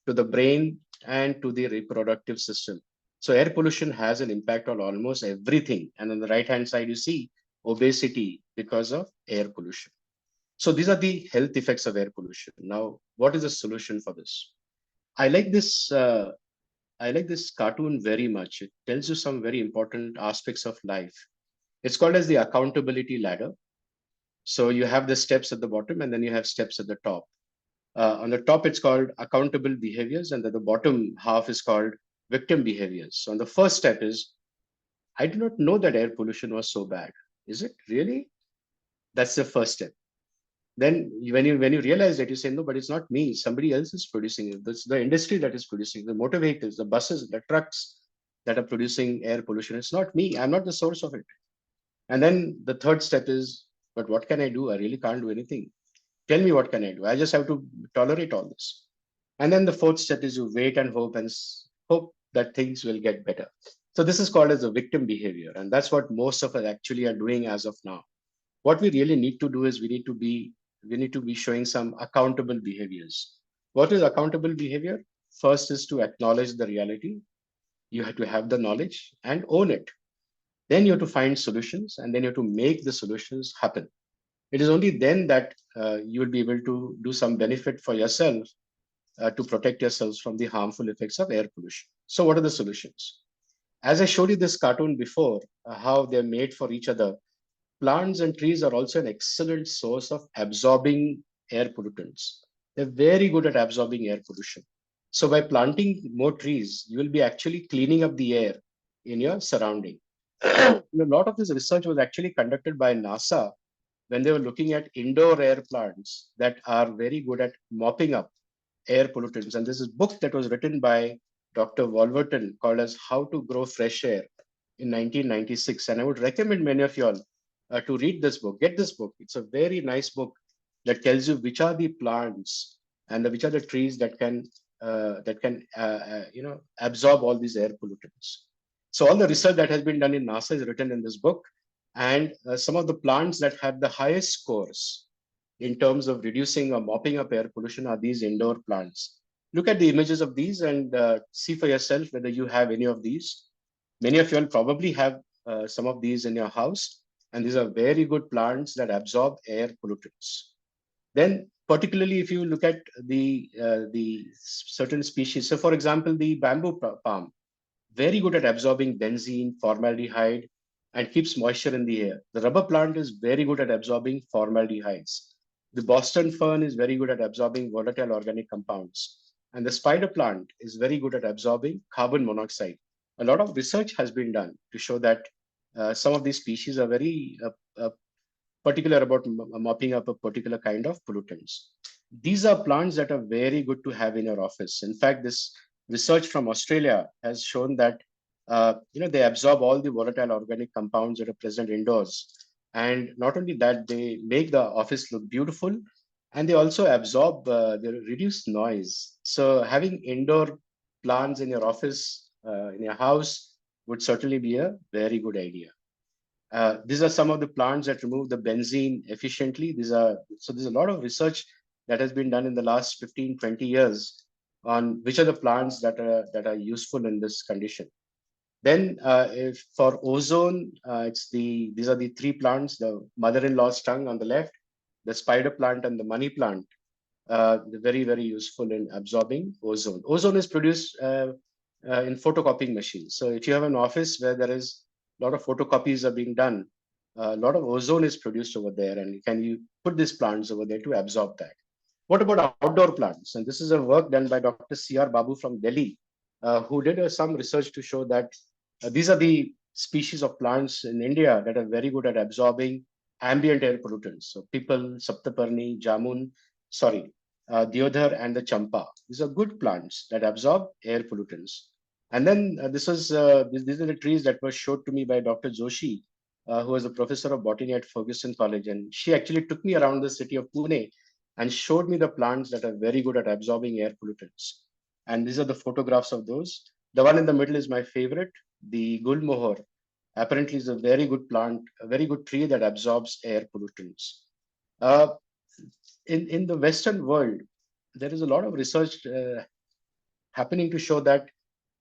to the brain, and to the reproductive system. So air pollution has an impact on almost everything. And on the right-hand side, you see obesity because of air pollution. So these are the health effects of air pollution. Now, what is the solution for this? I like this. I like this cartoon very much. It tells you some very important aspects of life. It's called as the accountability ladder. So you have the steps at the bottom, and then you have steps at the top. On the top, it's called accountable behaviors, and at the bottom half is called victim behaviors. So on the first step is, I did not know that air pollution was so bad. Is it really? That's the first step. Then when you realize that, you say, no, but it's not me. Somebody else is producing it. It's the industry that is producing the motor vehicles, the buses, the trucks that are producing air pollution. It's not me. I'm not the source of it. And then the third step is, but what can I do? I really can't do anything. Tell me, what can I do? I just have to tolerate all this. And then the fourth step is you wait and hope and hope that things will get better. So this is called as a victim behavior. And that's what most of us actually are doing as of now. What we really need to do is we need to be showing some accountable behaviors. What is accountable behavior? First is to acknowledge the reality. You have to have the knowledge and own it. Then you have to find solutions, and then you have to make the solutions happen. It is only then that you will be able to do some benefit for yourself, to protect yourselves from the harmful effects of air pollution. So what are the solutions? As I showed you this cartoon before, how they're made for each other, plants and trees are also an excellent source of absorbing air pollutants. They're very good at absorbing air pollution. So by planting more trees, you will be actually cleaning up the air in your surrounding. A lot of this research was actually conducted by NASA when they were looking at indoor air plants that are very good at mopping up air pollutants. And this is a book that was written by Dr. Wolverton called as How to Grow Fresh Air in 1996. And I would recommend many of you all to read this book. Get this book. It's a very nice book that tells you which are the plants and which are the trees that can absorb all these air pollutants. So all the research that has been done in NASA is written in this book, and some of the plants that have the highest scores in terms of reducing or mopping up air pollution are these indoor plants. Look at the images of these and see for yourself whether you have any of these. Many of you will probably have some of these in your house, and these are very good plants that absorb air pollutants. Then, particularly if you look at the certain species, so for example, the bamboo palm, very good at absorbing benzene, formaldehyde, and keeps moisture in the air. The rubber plant is very good at absorbing formaldehydes. The Boston fern is very good at absorbing volatile organic compounds. And the spider plant is very good at absorbing carbon monoxide. A lot of research has been done to show that some of these species are very particular about mopping up a particular kind of pollutants. These are plants that are very good to have in your office. In fact, this research from Australia has shown that they absorb all the volatile organic compounds that are present indoors. And not only that, they make the office look beautiful, and they also absorb, they reduce noise. So having indoor plants in your office, in your house, would certainly be a very good idea. These are some of the plants that remove the benzene efficiently. So there's a lot of research that has been done in the last 15, 20 years on which are the plants that are useful in this condition. Then if for ozone, these are the three plants, the mother-in-law's tongue on the left, the spider plant and the money plant. They're very, very useful in absorbing ozone. Ozone is produced in photocopying machines. So if you have an office where there is a lot of photocopies are being done, a lot of ozone is produced over there, and can you put these plants over there to absorb that? What about outdoor plants? And this is a work done by Dr. C.R. Babu from Delhi, who did some research to show that these are the species of plants in India that are very good at absorbing ambient air pollutants. So pipal, saptaparni, jamun, deodar, and the champa. These are good plants that absorb air pollutants. And then these are the trees that were showed to me by Dr. Joshi, who was a professor of botany at Ferguson College. And she actually took me around the city of Pune and showed me the plants that are very good at absorbing air pollutants. And these are the photographs of those. The one in the middle is my favorite, the gulmohar. Apparently is a very good plant, a very good tree that absorbs air pollutants. Uh, in the Western world, there is a lot of research happening to show that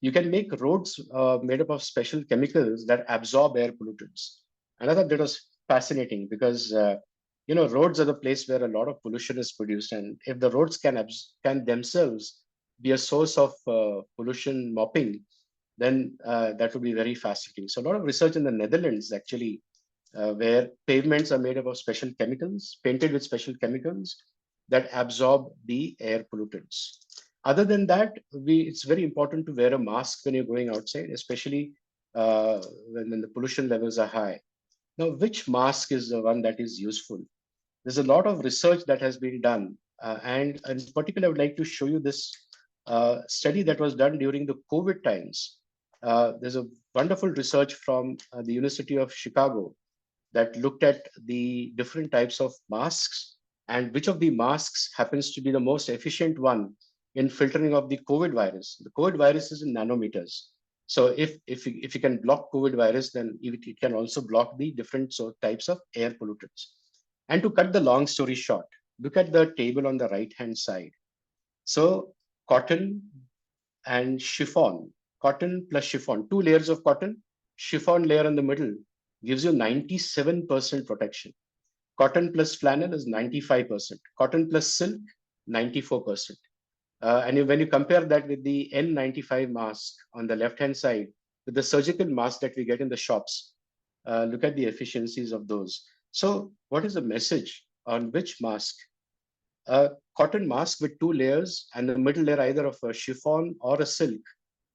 you can make roads made up of special chemicals that absorb air pollutants. And I thought that was fascinating because roads are the place where a lot of pollution is produced, and if the roads can themselves be a source of pollution mopping, then that would be very fascinating. So a lot of research in the Netherlands actually, where pavements are made up of special chemicals, painted with special chemicals that absorb the air pollutants. Other than that, it's very important to wear a mask when you're going outside, especially when the pollution levels are high. Now, which mask is the one that is useful? There's a lot of research that has been done. And in particular, I would like to show you this study that was done during the COVID times. There's a wonderful research from the University of Chicago that looked at the different types of masks and which of the masks happens to be the most efficient one in filtering of the COVID virus. The COVID virus is in nanometers. So if you can block COVID virus, then it can also block the different types of air pollutants. And to cut the long story short, look at the table on the right hand side. So cotton and chiffon, cotton plus chiffon, two layers of cotton, chiffon layer in the middle gives you 97% protection. Cotton plus flannel is 95%. Cotton plus silk, 94%. And when you compare that with the N95 mask on the left-hand side, with the surgical mask that we get in the shops, look at the efficiencies of those. So what is the message on which mask? A cotton mask with two layers and the middle layer either of a chiffon or a silk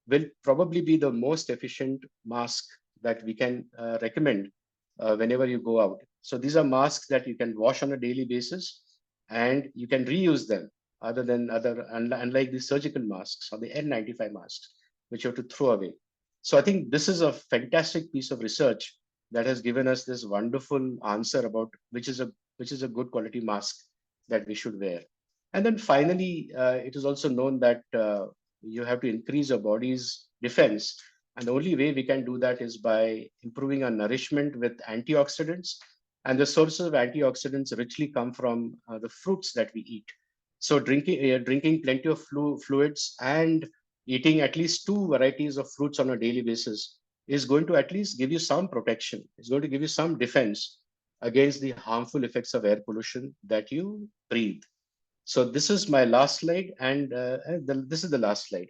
will probably be the most efficient mask that we can recommend whenever you go out. So these are masks that you can wash on a daily basis and you can reuse them unlike the surgical masks or the N95 masks, which you have to throw away. So I think this is a fantastic piece of research that has given us this wonderful answer about which is a good quality mask that we should wear. And then finally, it is also known that you have to increase your body's defense. And the only way we can do that is by improving our nourishment with antioxidants. And the sources of antioxidants richly come from the fruits that we eat. So drinking plenty of fluids and eating at least two varieties of fruits on a daily basis is going to at least give you some protection. It's going to give you some defense against the harmful effects of air pollution that you breathe. So this is my last slide, and this is the last slide.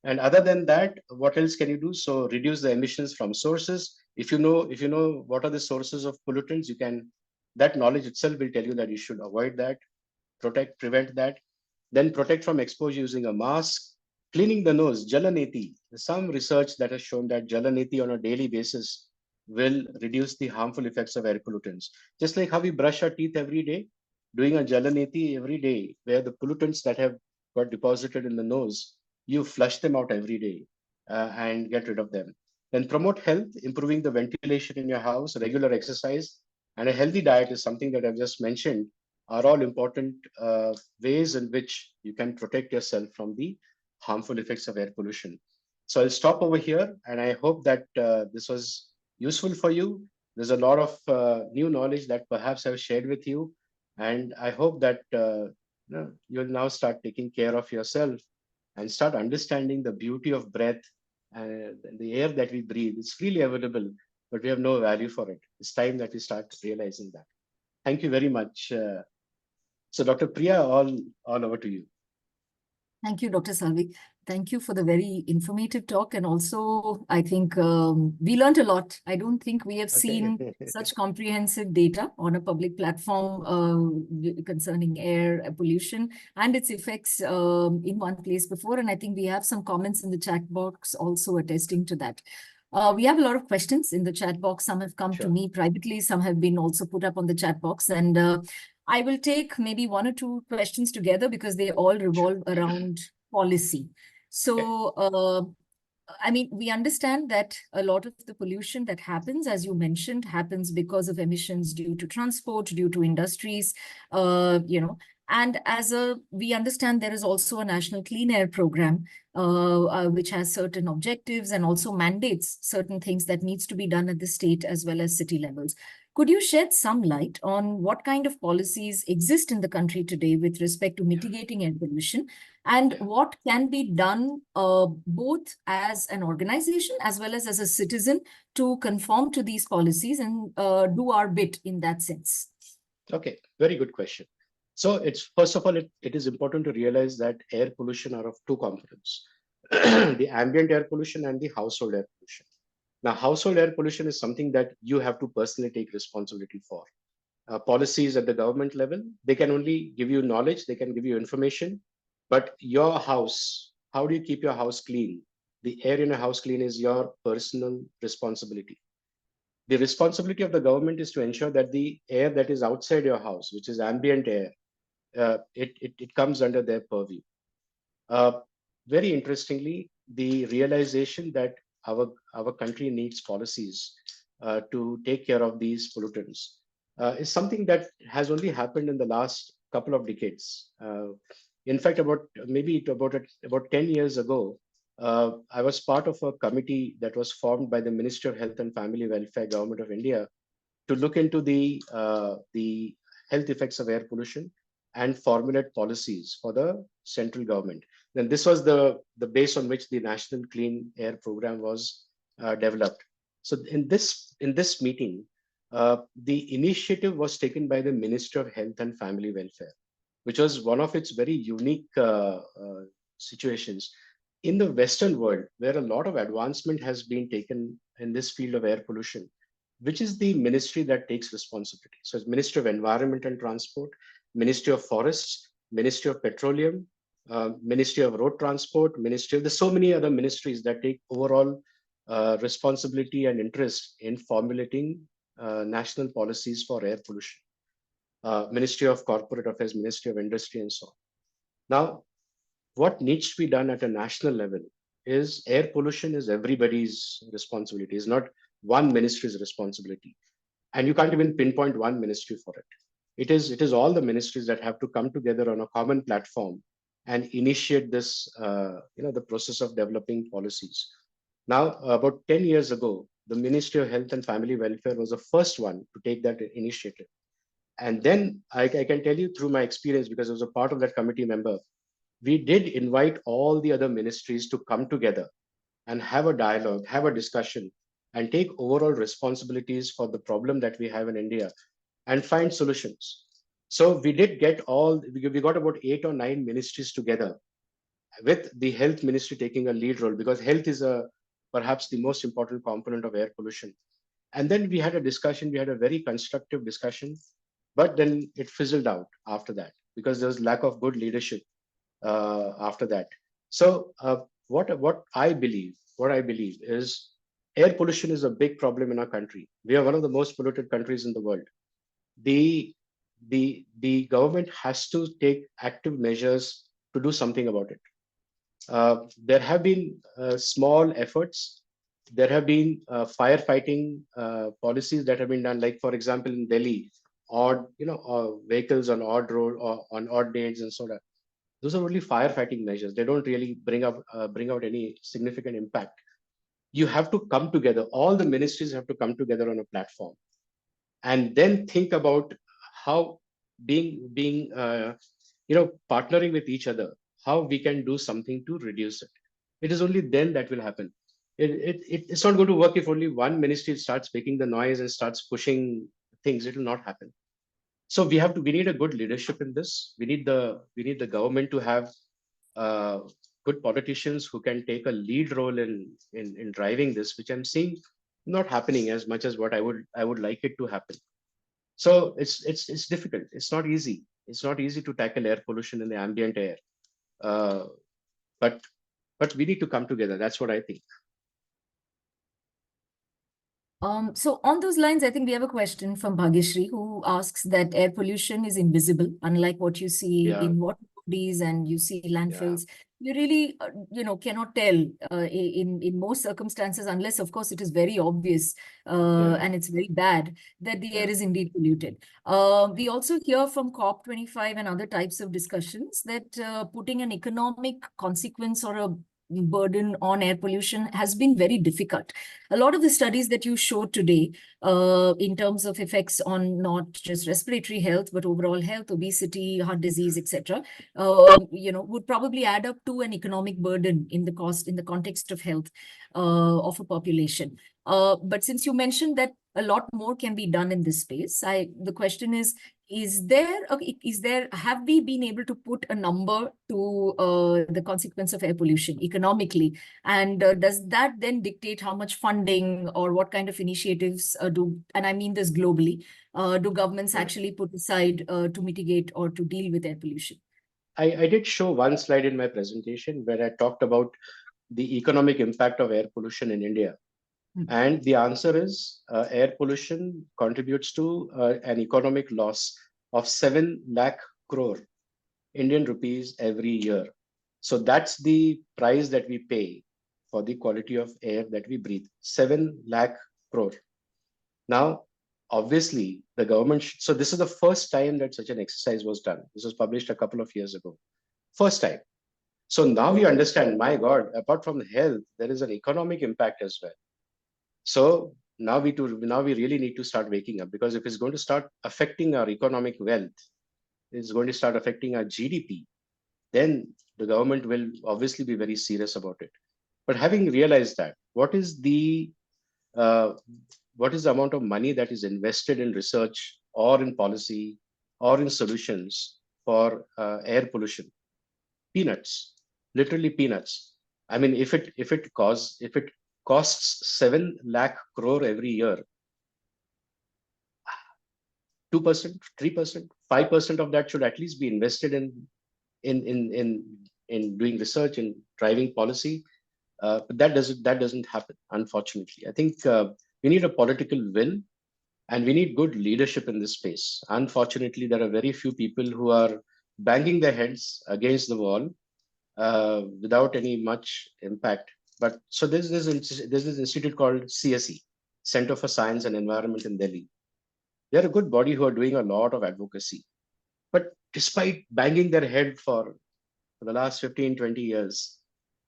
And other than that, what else can you do? So reduce the emissions from sources. If you know what are the sources of pollutants, that knowledge itself will tell you that you should avoid that, prevent that. Then protect from exposure using a mask. Cleaning the nose, Jalaneti. There's some research that has shown that Jalaneti on a daily basis will reduce the harmful effects of air pollutants. Just like how we brush our teeth every day, doing a Jalaneti every day, where the pollutants that have got deposited in the nose, you flush them out every day and get rid of them. Then promote health, improving the ventilation in your house, regular exercise, and a healthy diet is something that I've just mentioned, are all important ways in which you can protect yourself from the harmful effects of air pollution. So I'll stop over here, and I hope that this was useful for you. There's a lot of new knowledge that perhaps I've shared with you, and I hope that you'll now start taking care of yourself and start understanding the beauty of breath and the air that we breathe. It's freely available, but we have no value for it. It's time that we start realizing that. Thank you very much. So Dr. Priya, all over to you. Thank you, Dr. Salvi. Thank you for the very informative talk. And also, I think we learned a lot. I don't think we have seen such comprehensive data on a public platform concerning air pollution and its effects in one place before. And I think we have some comments in the chat box also attesting to that. We have a lot of questions in the chat box. Some have come to me privately. Some have been also put up on the chat box. And I will take maybe one or two questions together because they all revolve around policy. So, I mean, we understand that a lot of the pollution that happens, as you mentioned, happens because of emissions due to transport, due to industries, and we understand there is also a national clean air program, which has certain objectives and also mandates certain things that needs to be done at the state as well as city levels. Could you shed some light on what kind of policies exist in the country today with respect to mitigating air pollution and what can be done both as an organization as well as a citizen to conform to these policies and do our bit in that sense? Okay, very good question. So it's first of all, it is important to realize that air pollution are of two components, the ambient air pollution and the household air pollution. Now, household air pollution is something that you have to personally take responsibility for. Policies at the government level, they can only give you knowledge, they can give you information, but your house, how do you keep your house clean? The air in a house clean is your personal responsibility. The responsibility of the government is to ensure that the air that is outside your house, which is ambient air, it comes under their purview. Uh, Very interestingly, the realization that our country needs policies to take care of these pollutants is something that has only happened in the last couple of decades. In fact, about 10 years ago, I was part of a committee that was formed by the Ministry of Health and Family Welfare, Government of India, to look into the health effects of air pollution and formulate policies for the central government. Then this was the base on which the National Clean Air Program was developed. So in this meeting, the initiative was taken by the Minister of Health and Family Welfare, which was one of its very unique situations in the Western world, where a lot of advancement has been taken in this field of air pollution. Which is the ministry that takes responsibility? So it's Ministry of Environment and Transport, Ministry of Forests, Ministry of Petroleum, Ministry of Road Transport, there's so many other ministries that take overall responsibility and interest in formulating national policies for air pollution. Ministry of Corporate Affairs, Ministry of Industry, and so on. Now, what needs to be done at a national level is air pollution is everybody's responsibility. It's not one ministry's responsibility, and you can't even pinpoint one ministry for it. It is all the ministries that have to come together on a common platform and initiate this, the process of developing policies. Now, about 10 years ago, the Ministry of Health and Family Welfare was the first one to take that initiative. And then I can tell you through my experience, because I was a part of that committee member, we did invite all the other ministries to come together and have a dialogue, have a discussion, and take overall responsibilities for the problem that we have in India and find solutions. So we got about 8 or 9 ministries together, with the health ministry taking a lead role, because health is perhaps the most important component of air pollution. And then we had a discussion, we had a very constructive discussion, but then it fizzled out after that because there was lack of good leadership after that. So what I believe is air pollution is a big problem in our country. We are one of the most polluted countries in the world. The government has to take active measures to do something about it. There have been small efforts. There have been firefighting policies that have been done. Like for example, in Delhi, vehicles on odd road or on odd days and so on. Those are only firefighting measures. They don't really bring out any significant impact. You have to come together. All the ministries have to come together on a platform, and then think about how partnering with each other, how we can do something to reduce it. It is only then that will happen. It's not going to work if only one ministry starts making the noise and starts pushing things. It will not happen. So we need a good leadership in this. We need the government to have uh, good politicians who can take a lead role in driving this, which I'm seeing not happening as much as what I would like it to happen. So it's difficult. It's not easy. It's not easy to tackle air pollution in the ambient air. Uh, but we need to come together. That's what I think. So on those lines, I think we have a question from Bhagyashri, who asks that air pollution is invisible, unlike what you see Yeah, in water bodies and you see landfills. You really, cannot tell in most circumstances, unless, of course, it is very obvious and it's very bad that the air is indeed polluted. We also hear from COP25 and other types of discussions that putting an economic consequence or a burden on air pollution has been very difficult. A lot of the studies that you showed today in terms of effects on not just respiratory health, but overall health, obesity, heart disease, etc., would probably add up to an economic burden in the context of health of a population. But since you mentioned that a lot more can be done in this space. The question is have we been able to put a number to the consequence of air pollution economically? And does that then dictate how much funding or what kind of initiatives and I mean this globally, do governments actually put aside to mitigate or to deal with air pollution? I did show one slide in my presentation where I talked about the economic impact of air pollution in India. And the answer is air pollution contributes to an economic loss of 7 lakh crore Indian rupees every year. So that's the price that we pay for the quality of air that we breathe, 7 lakh crore. Now, obviously, the government, so this is the first time that such an exercise was done. This was published a couple of years ago. First time. So now we understand, my God, apart from health, there is an economic impact as well. So now we really need to start waking up, because if it's going to start affecting our economic wealth, it's going to start affecting our GDP, then the government will obviously be very serious about it. But having realized that, what is the amount of money that is invested in research or in policy or in solutions for air pollution? Peanuts, literally peanuts. I mean, if it costs 7 lakh crore every year, 2%, 3%, 5% of that should at least be invested in doing research and driving policy. But that doesn't happen, unfortunately. I think we need a political will, and we need good leadership in this space. Unfortunately, there are very few people who are banging their heads against the wall without any much impact. But so there's this institute called CSE, Center for Science and Environment in Delhi. They're a good body who are doing a lot of advocacy. But despite banging their head for the last 15, 20 years,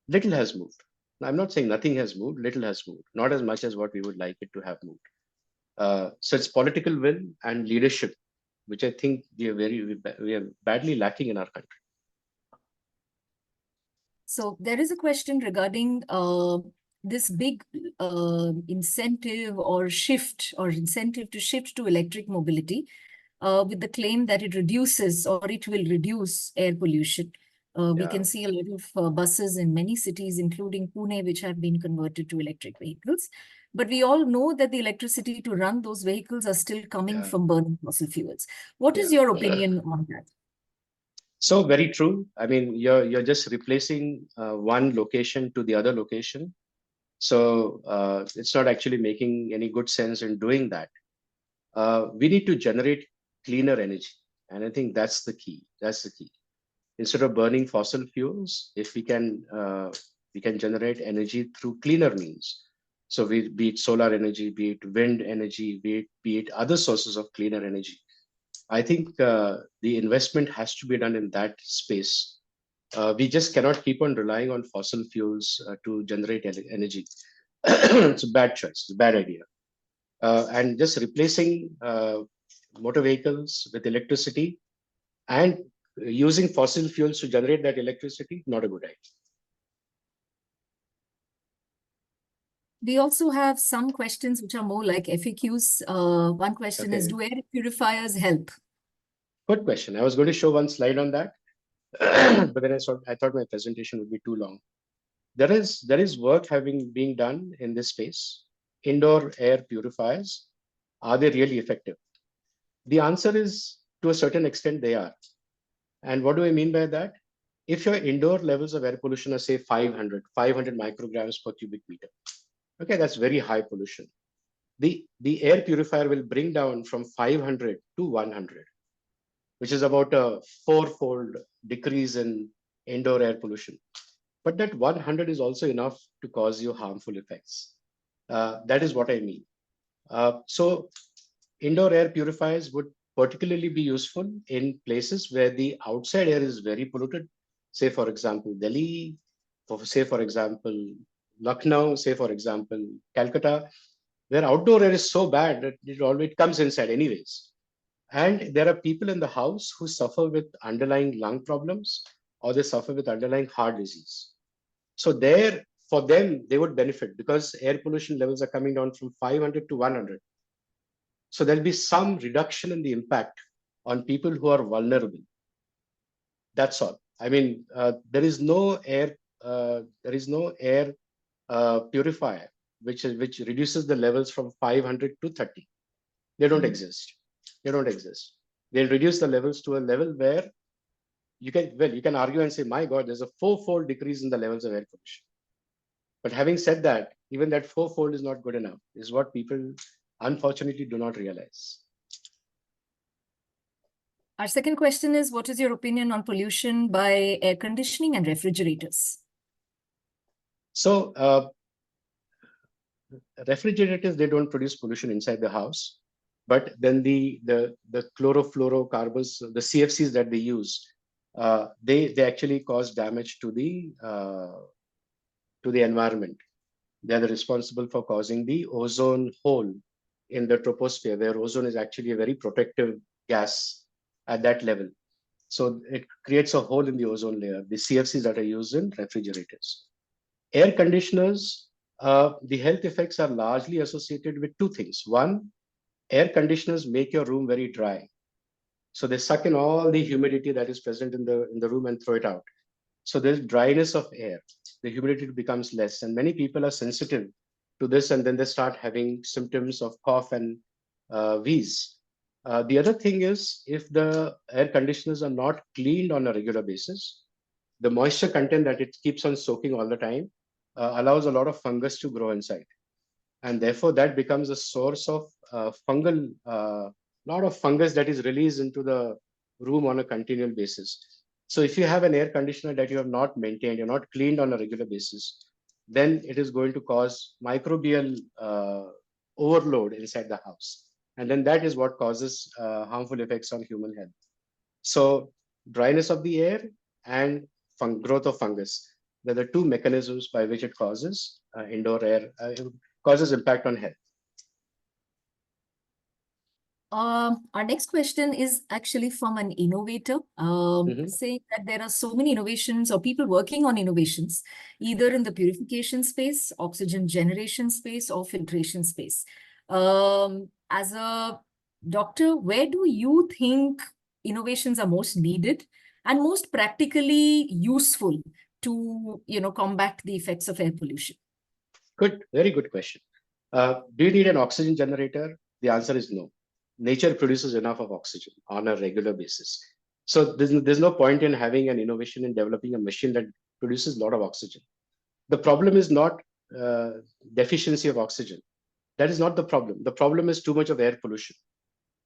little has moved. Now, I'm not saying nothing has moved, little has moved, not as much as what we would like it to have moved. So it's political will and leadership, which I think we are badly lacking in our country. So there is a question regarding this big incentive to shift to electric mobility with the claim that it reduces or it will reduce air pollution. We can see a lot of buses in many cities, including Pune, which have been converted to electric vehicles. But we all know that the electricity to run those vehicles are still coming from burning fossil fuels. What is your opinion on that? So very true. I mean, you're just replacing one location to the other location. So it's not actually making any good sense in doing that. We need to generate cleaner energy, and I think that's the key. That's the key. Instead of burning fossil fuels, if we can generate energy through cleaner means. So be it solar energy, be it wind energy, be it other sources of cleaner energy. I think the investment has to be done in that space. We just cannot keep on relying on fossil fuels to generate energy. It's a bad choice, it's a bad idea. And just replacing motor vehicles with electricity and using fossil fuels to generate that electricity, not a good idea. We also have some questions which are more like FAQs. One question is, do air purifiers help? Good question. I was going to show one slide on that, but then I thought my presentation would be too long. There is work being done in this space. Indoor air purifiers, are they really effective? The answer is, to a certain extent, they are. And what do I mean by that? If your indoor levels of air pollution are, say, 500 micrograms per cubic meter, okay, that's very high pollution. The air purifier will bring down from 500 to 100, which is about a 4-fold decrease in indoor air pollution. But that 100 is also enough to cause you harmful effects. That is what I mean. So indoor air purifiers would particularly be useful in places where the outside air is very polluted. Say, for example, Delhi, say, for example, Lucknow, say, for example, Calcutta, where outdoor air is so bad that it comes inside anyways. And there are people in the house who suffer with underlying lung problems, or they suffer with underlying heart disease. So for them, they would benefit because air pollution levels are coming down from 500 to 100. So there'll be some reduction in the impact on people who are vulnerable. That's all. I mean, there is no air purifier which reduces the levels from 500 to 30. They don't exist. They don't exist. They'll reduce the levels to a level where you can argue and say, my God, there's a 4-fold decrease in the levels of air pollution. But having said that, even that 4-fold is not good enough, is what people unfortunately do not realize. Our second question is, what is your opinion on pollution by air conditioning and refrigerators? So refrigerators, they don't produce pollution inside the house, but then the chlorofluorocarbons, the CFCs that they use, they actually cause damage to the environment. They are responsible for causing the ozone hole in the troposphere, where ozone is actually a very protective gas at that level. So it creates a hole in the ozone layer, the CFCs that are used in refrigerators. Air conditioners, the health effects are largely associated with two things. One, air conditioners make your room very dry. So they suck in all the humidity that is present in the room and throw it out. So there's dryness of air. The humidity becomes less. And many people are sensitive to this, and then they start having symptoms of cough and wheeze. The other thing is, if the air conditioners are not cleaned on a regular basis, the moisture content that it keeps on soaking all the time allows a lot of fungus to grow inside. And therefore, that becomes a source of fungal, lot of fungus that is released into the room on a continual basis. So if you have an air conditioner that you have not maintained, you're not cleaned on a regular basis, then it is going to cause microbial overload inside the house. And then that is what causes harmful effects on human health. So dryness of the air and growth of fungus, they're the two mechanisms by which it causes indoor air, causes impact on health. Our next question is actually from an innovator, saying that there are so many innovations or people working on innovations, either in the purification space, oxygen generation space, or filtration space. As a doctor, where do you think innovations are most needed and most practically useful to, combat the effects of air pollution? Good, very good question. Do you need an oxygen generator? The answer is no. Nature produces enough of oxygen on a regular basis. So there's no point in having an innovation in developing a machine that produces a lot of oxygen. The problem is not deficiency of oxygen. That is not the problem. The problem is too much of air pollution.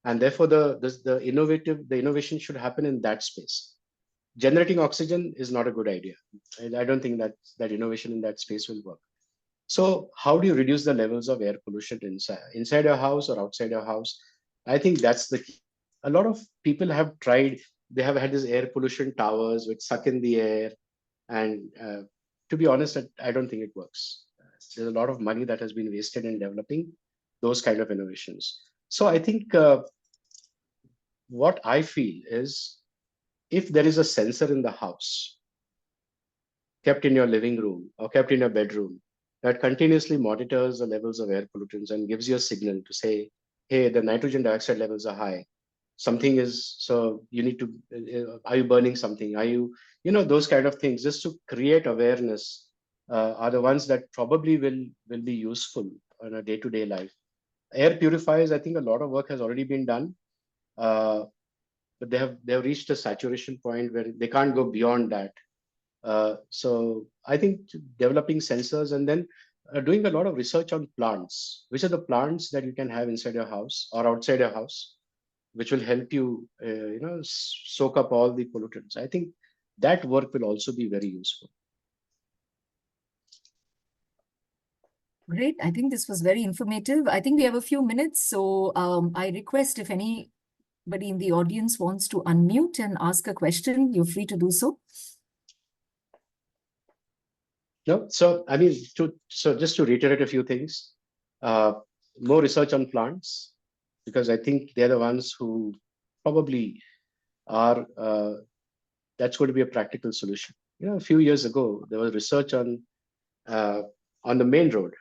And therefore, the innovation should happen in that space. Generating oxygen is not a good idea. I don't think that innovation in that space will work. So how do you reduce the levels of air pollution inside your house or outside your house? I think that's the key. A lot of people have tried, they have had these air pollution towers which suck in the air. And to be honest, I don't think it works. There's a lot of money that has been wasted in developing those kind of innovations. So I think what I feel is, if there is a sensor in the house, kept in your living room or kept in your bedroom, that continuously monitors the levels of air pollutants and gives you a signal to say, hey, the nitrogen dioxide levels are high. Something is, so you need to, are you burning something? Are you, those kind of things, just to create awareness are the ones that probably will be useful in a day-to-day life. Air purifiers, I think a lot of work has already been done, but they have reached a saturation point where they can't go beyond that. So I think developing sensors and then doing a lot of research on plants, which are the plants that you can have inside your house or outside your house, which will help you, soak up all the pollutants. I think that work will also be very useful. Great. I think this was very informative. I think we have a few minutes. So I request if anybody in the audience wants to unmute and ask a question, you're free to do so. No, so I mean, just to reiterate a few things, more research on plants, because I think they're the ones who probably are, that's going to be a practical solution. A few years ago, there was research on the main road.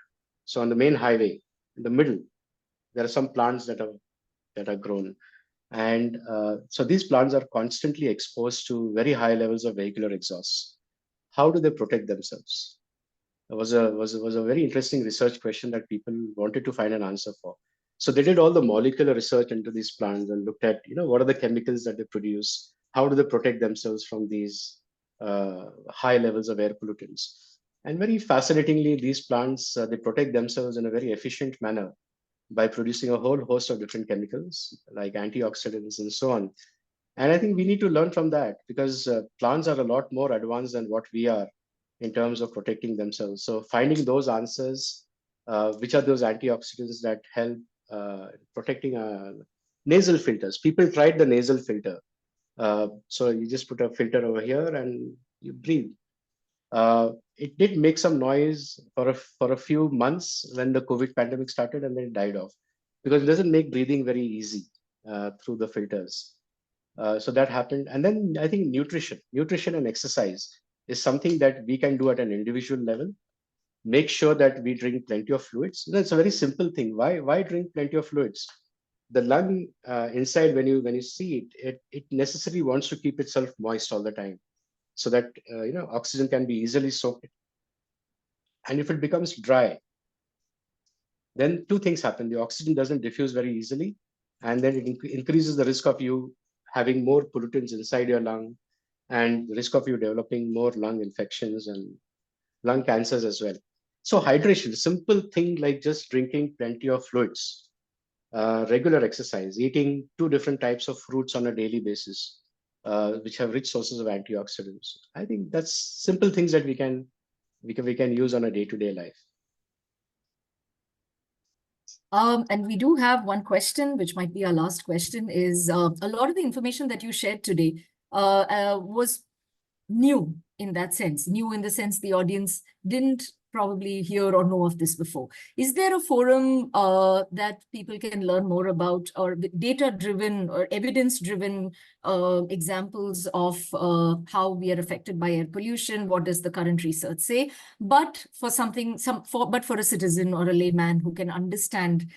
So on the main highway, in the middle, there are some plants that are are grown. And so these plants are constantly exposed to very high levels of vehicular exhaust. How do they protect themselves? It was a very interesting research question that people wanted to find an answer for. So they did all the molecular research into these plants and looked at, what are the chemicals that they produce? How do they protect themselves from these high levels of air pollutants? And very fascinatingly, these plants, they protect themselves in a very efficient manner by producing a whole host of different chemicals like antioxidants and so on. And I think we need to learn from that because plants are a lot more advanced than what we are in terms of protecting themselves. So finding those answers, which are those antioxidants that help protecting nasal filters. People tried the nasal filter. So you just put a filter over here and you breathe. It did make some noise for a few months when the COVID pandemic started, and then it died off because it doesn't make breathing very easy through the filters. So that happened. And then I think nutrition and exercise is something that we can do at an individual level. Make sure that we drink plenty of fluids. It's a very simple thing. Why drink plenty of fluids? The lung inside, when you see it necessarily wants to keep itself moist all the time, so that oxygen can be easily soaked. And if it becomes dry, then two things happen. The oxygen doesn't diffuse very easily, and then it increases the risk of you having more pollutants inside your lung and the risk of you developing more lung infections and lung cancers as well. So hydration, simple thing like just drinking plenty of fluids, regular exercise, eating 2 different types of fruits on a daily basis, which have rich sources of antioxidants. I think that's simple things that we can use on a day-to-day life. And we do have one question, which might be our last question, is a lot of the information that you shared today was new in that sense, new in the sense the audience didn't probably hear or know of this before. Is there a forum that people can learn more about, or data-driven or evidence-driven examples of how we are affected by air pollution? What does the current research say? But for a citizen or a layman who can understand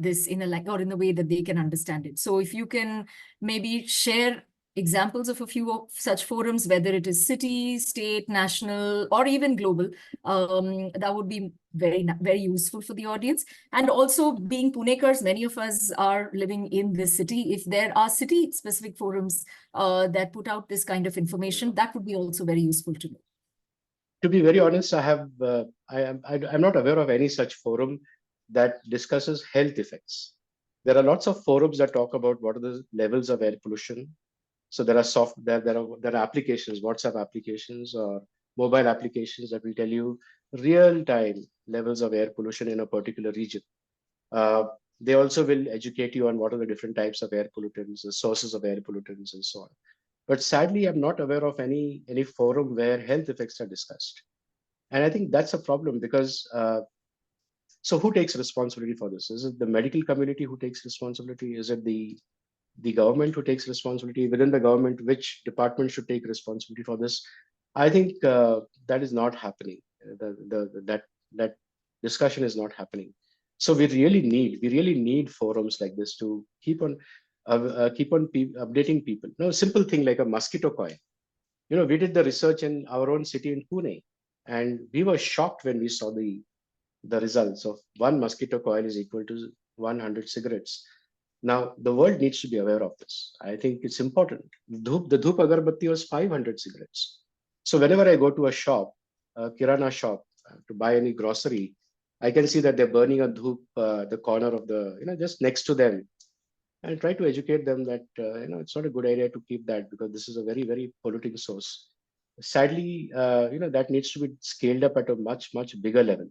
this in a way that they can understand it. So if you can maybe share examples of a few of such forums, whether it is city, state, national, or even global, that would be very, very useful for the audience. And also, being Punekars, many of us are living in this city. If there are city-specific forums that put out this kind of information, that would be also very useful to know. To be very honest, I'm not aware of any such forum that discusses health effects. There are lots of forums that talk about what are the levels of air pollution. So there are applications, WhatsApp applications or mobile applications that will tell you real-time levels of air pollution in a particular region. They also will educate you on what are the different types of air pollutants, the sources of air pollutants, and so on. But sadly, I'm not aware of any forum where health effects are discussed. And I think that's a problem because so who takes responsibility for this? Is it the medical community who takes responsibility? Is it the government who takes responsibility? Within the government, which department should take responsibility for this? I think that is not happening. That discussion is not happening. So we really need forums like this to keep on updating people. No, simple thing like a mosquito coil. We did the research in our own city in Pune, and we were shocked when we saw the results of one mosquito coil is equal to 100 cigarettes. Now, the world needs to be aware of this. I think it's important. The Dhoop Agarbatti was 500 cigarettes. So whenever I go to a shop, a Kirana shop, to buy any grocery, I can see that they're burning a dhoop, the corner of just next to them. And try to educate them that, it's not a good idea to keep that because this is a very, very polluting source. Sadly, that needs to be scaled up at a much, much bigger level.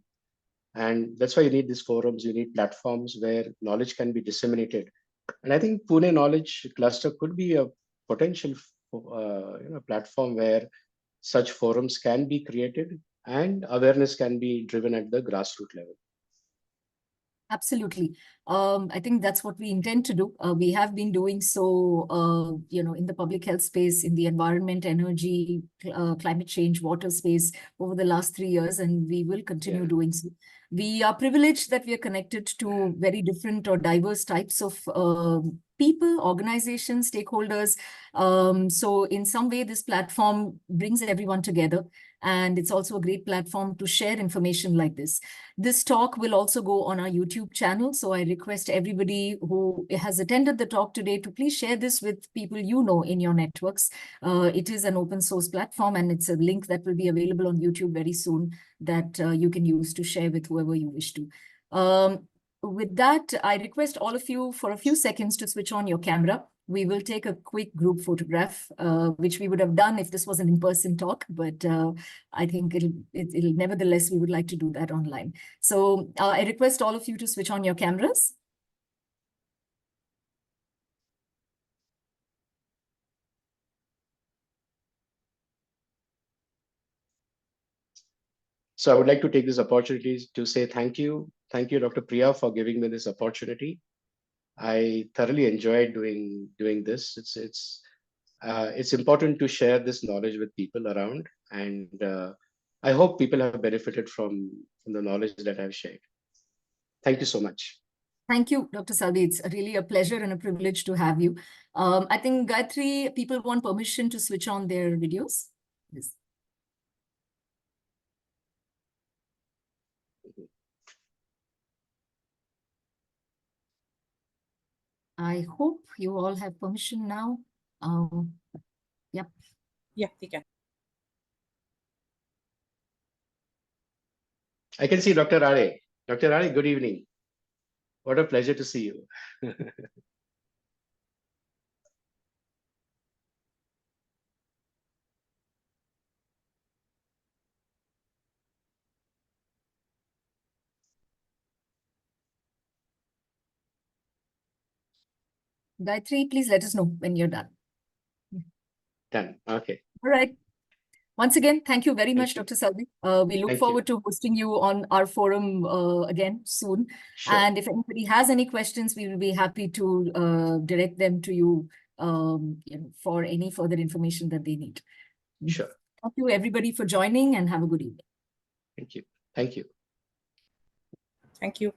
And that's why you need these forums, you need platforms where knowledge can be disseminated. And I think Pune Knowledge Cluster could be a potential platform where such forums can be created and awareness can be driven at the grassroots level. Absolutely. I think that's what we intend to do. We have been doing so, in the public health space, in the environment, energy, climate change, water space over the last 3 years, and we will continue doing so. We are privileged that we are connected to very different or diverse types of people, organizations, stakeholders. So in some way, this platform brings everyone together. And it's also a great platform to share information like this. This talk will also go on our YouTube channel. So I request everybody who has attended the talk today to please share this with people you know in your networks. It is an open source platform, and it's a link that will be available on YouTube very soon that you can use to share with whoever you wish to. With that, I request all of you for a few seconds to switch on your camera. We will take a quick group photograph, which we would have done if this was an in-person talk, but I think it'll nevertheless, we would like to do that online. So I request all of you to switch on your cameras. So I would like to take this opportunity to say thank you. Thank you, Dr. Priya, for giving me this opportunity. I thoroughly enjoyed doing this. It's important to share this knowledge with people around, and I hope people have benefited from the knowledge that I've shared. Thank you so much. Thank you, Dr. Salvi. It's really a pleasure and a privilege to have you. I think, Gayatri, people want permission to switch on their videos. Yes. I hope you all have permission now. Yep. Yeah, you can. I can see Dr. Rade. Dr. Rade, good evening. What a pleasure to see you. Gayatri, please let us know when you're done. Done. Okay. All right. Once again, thank you very much, Dr. Salvi. We look forward to hosting you on our forum again soon. Sure. And if anybody has any questions, we will be happy to direct them to you, for any further information that they need. Sure. Thank you, everybody, for joining, and have a good evening. Thank you. Thank you. Thank you.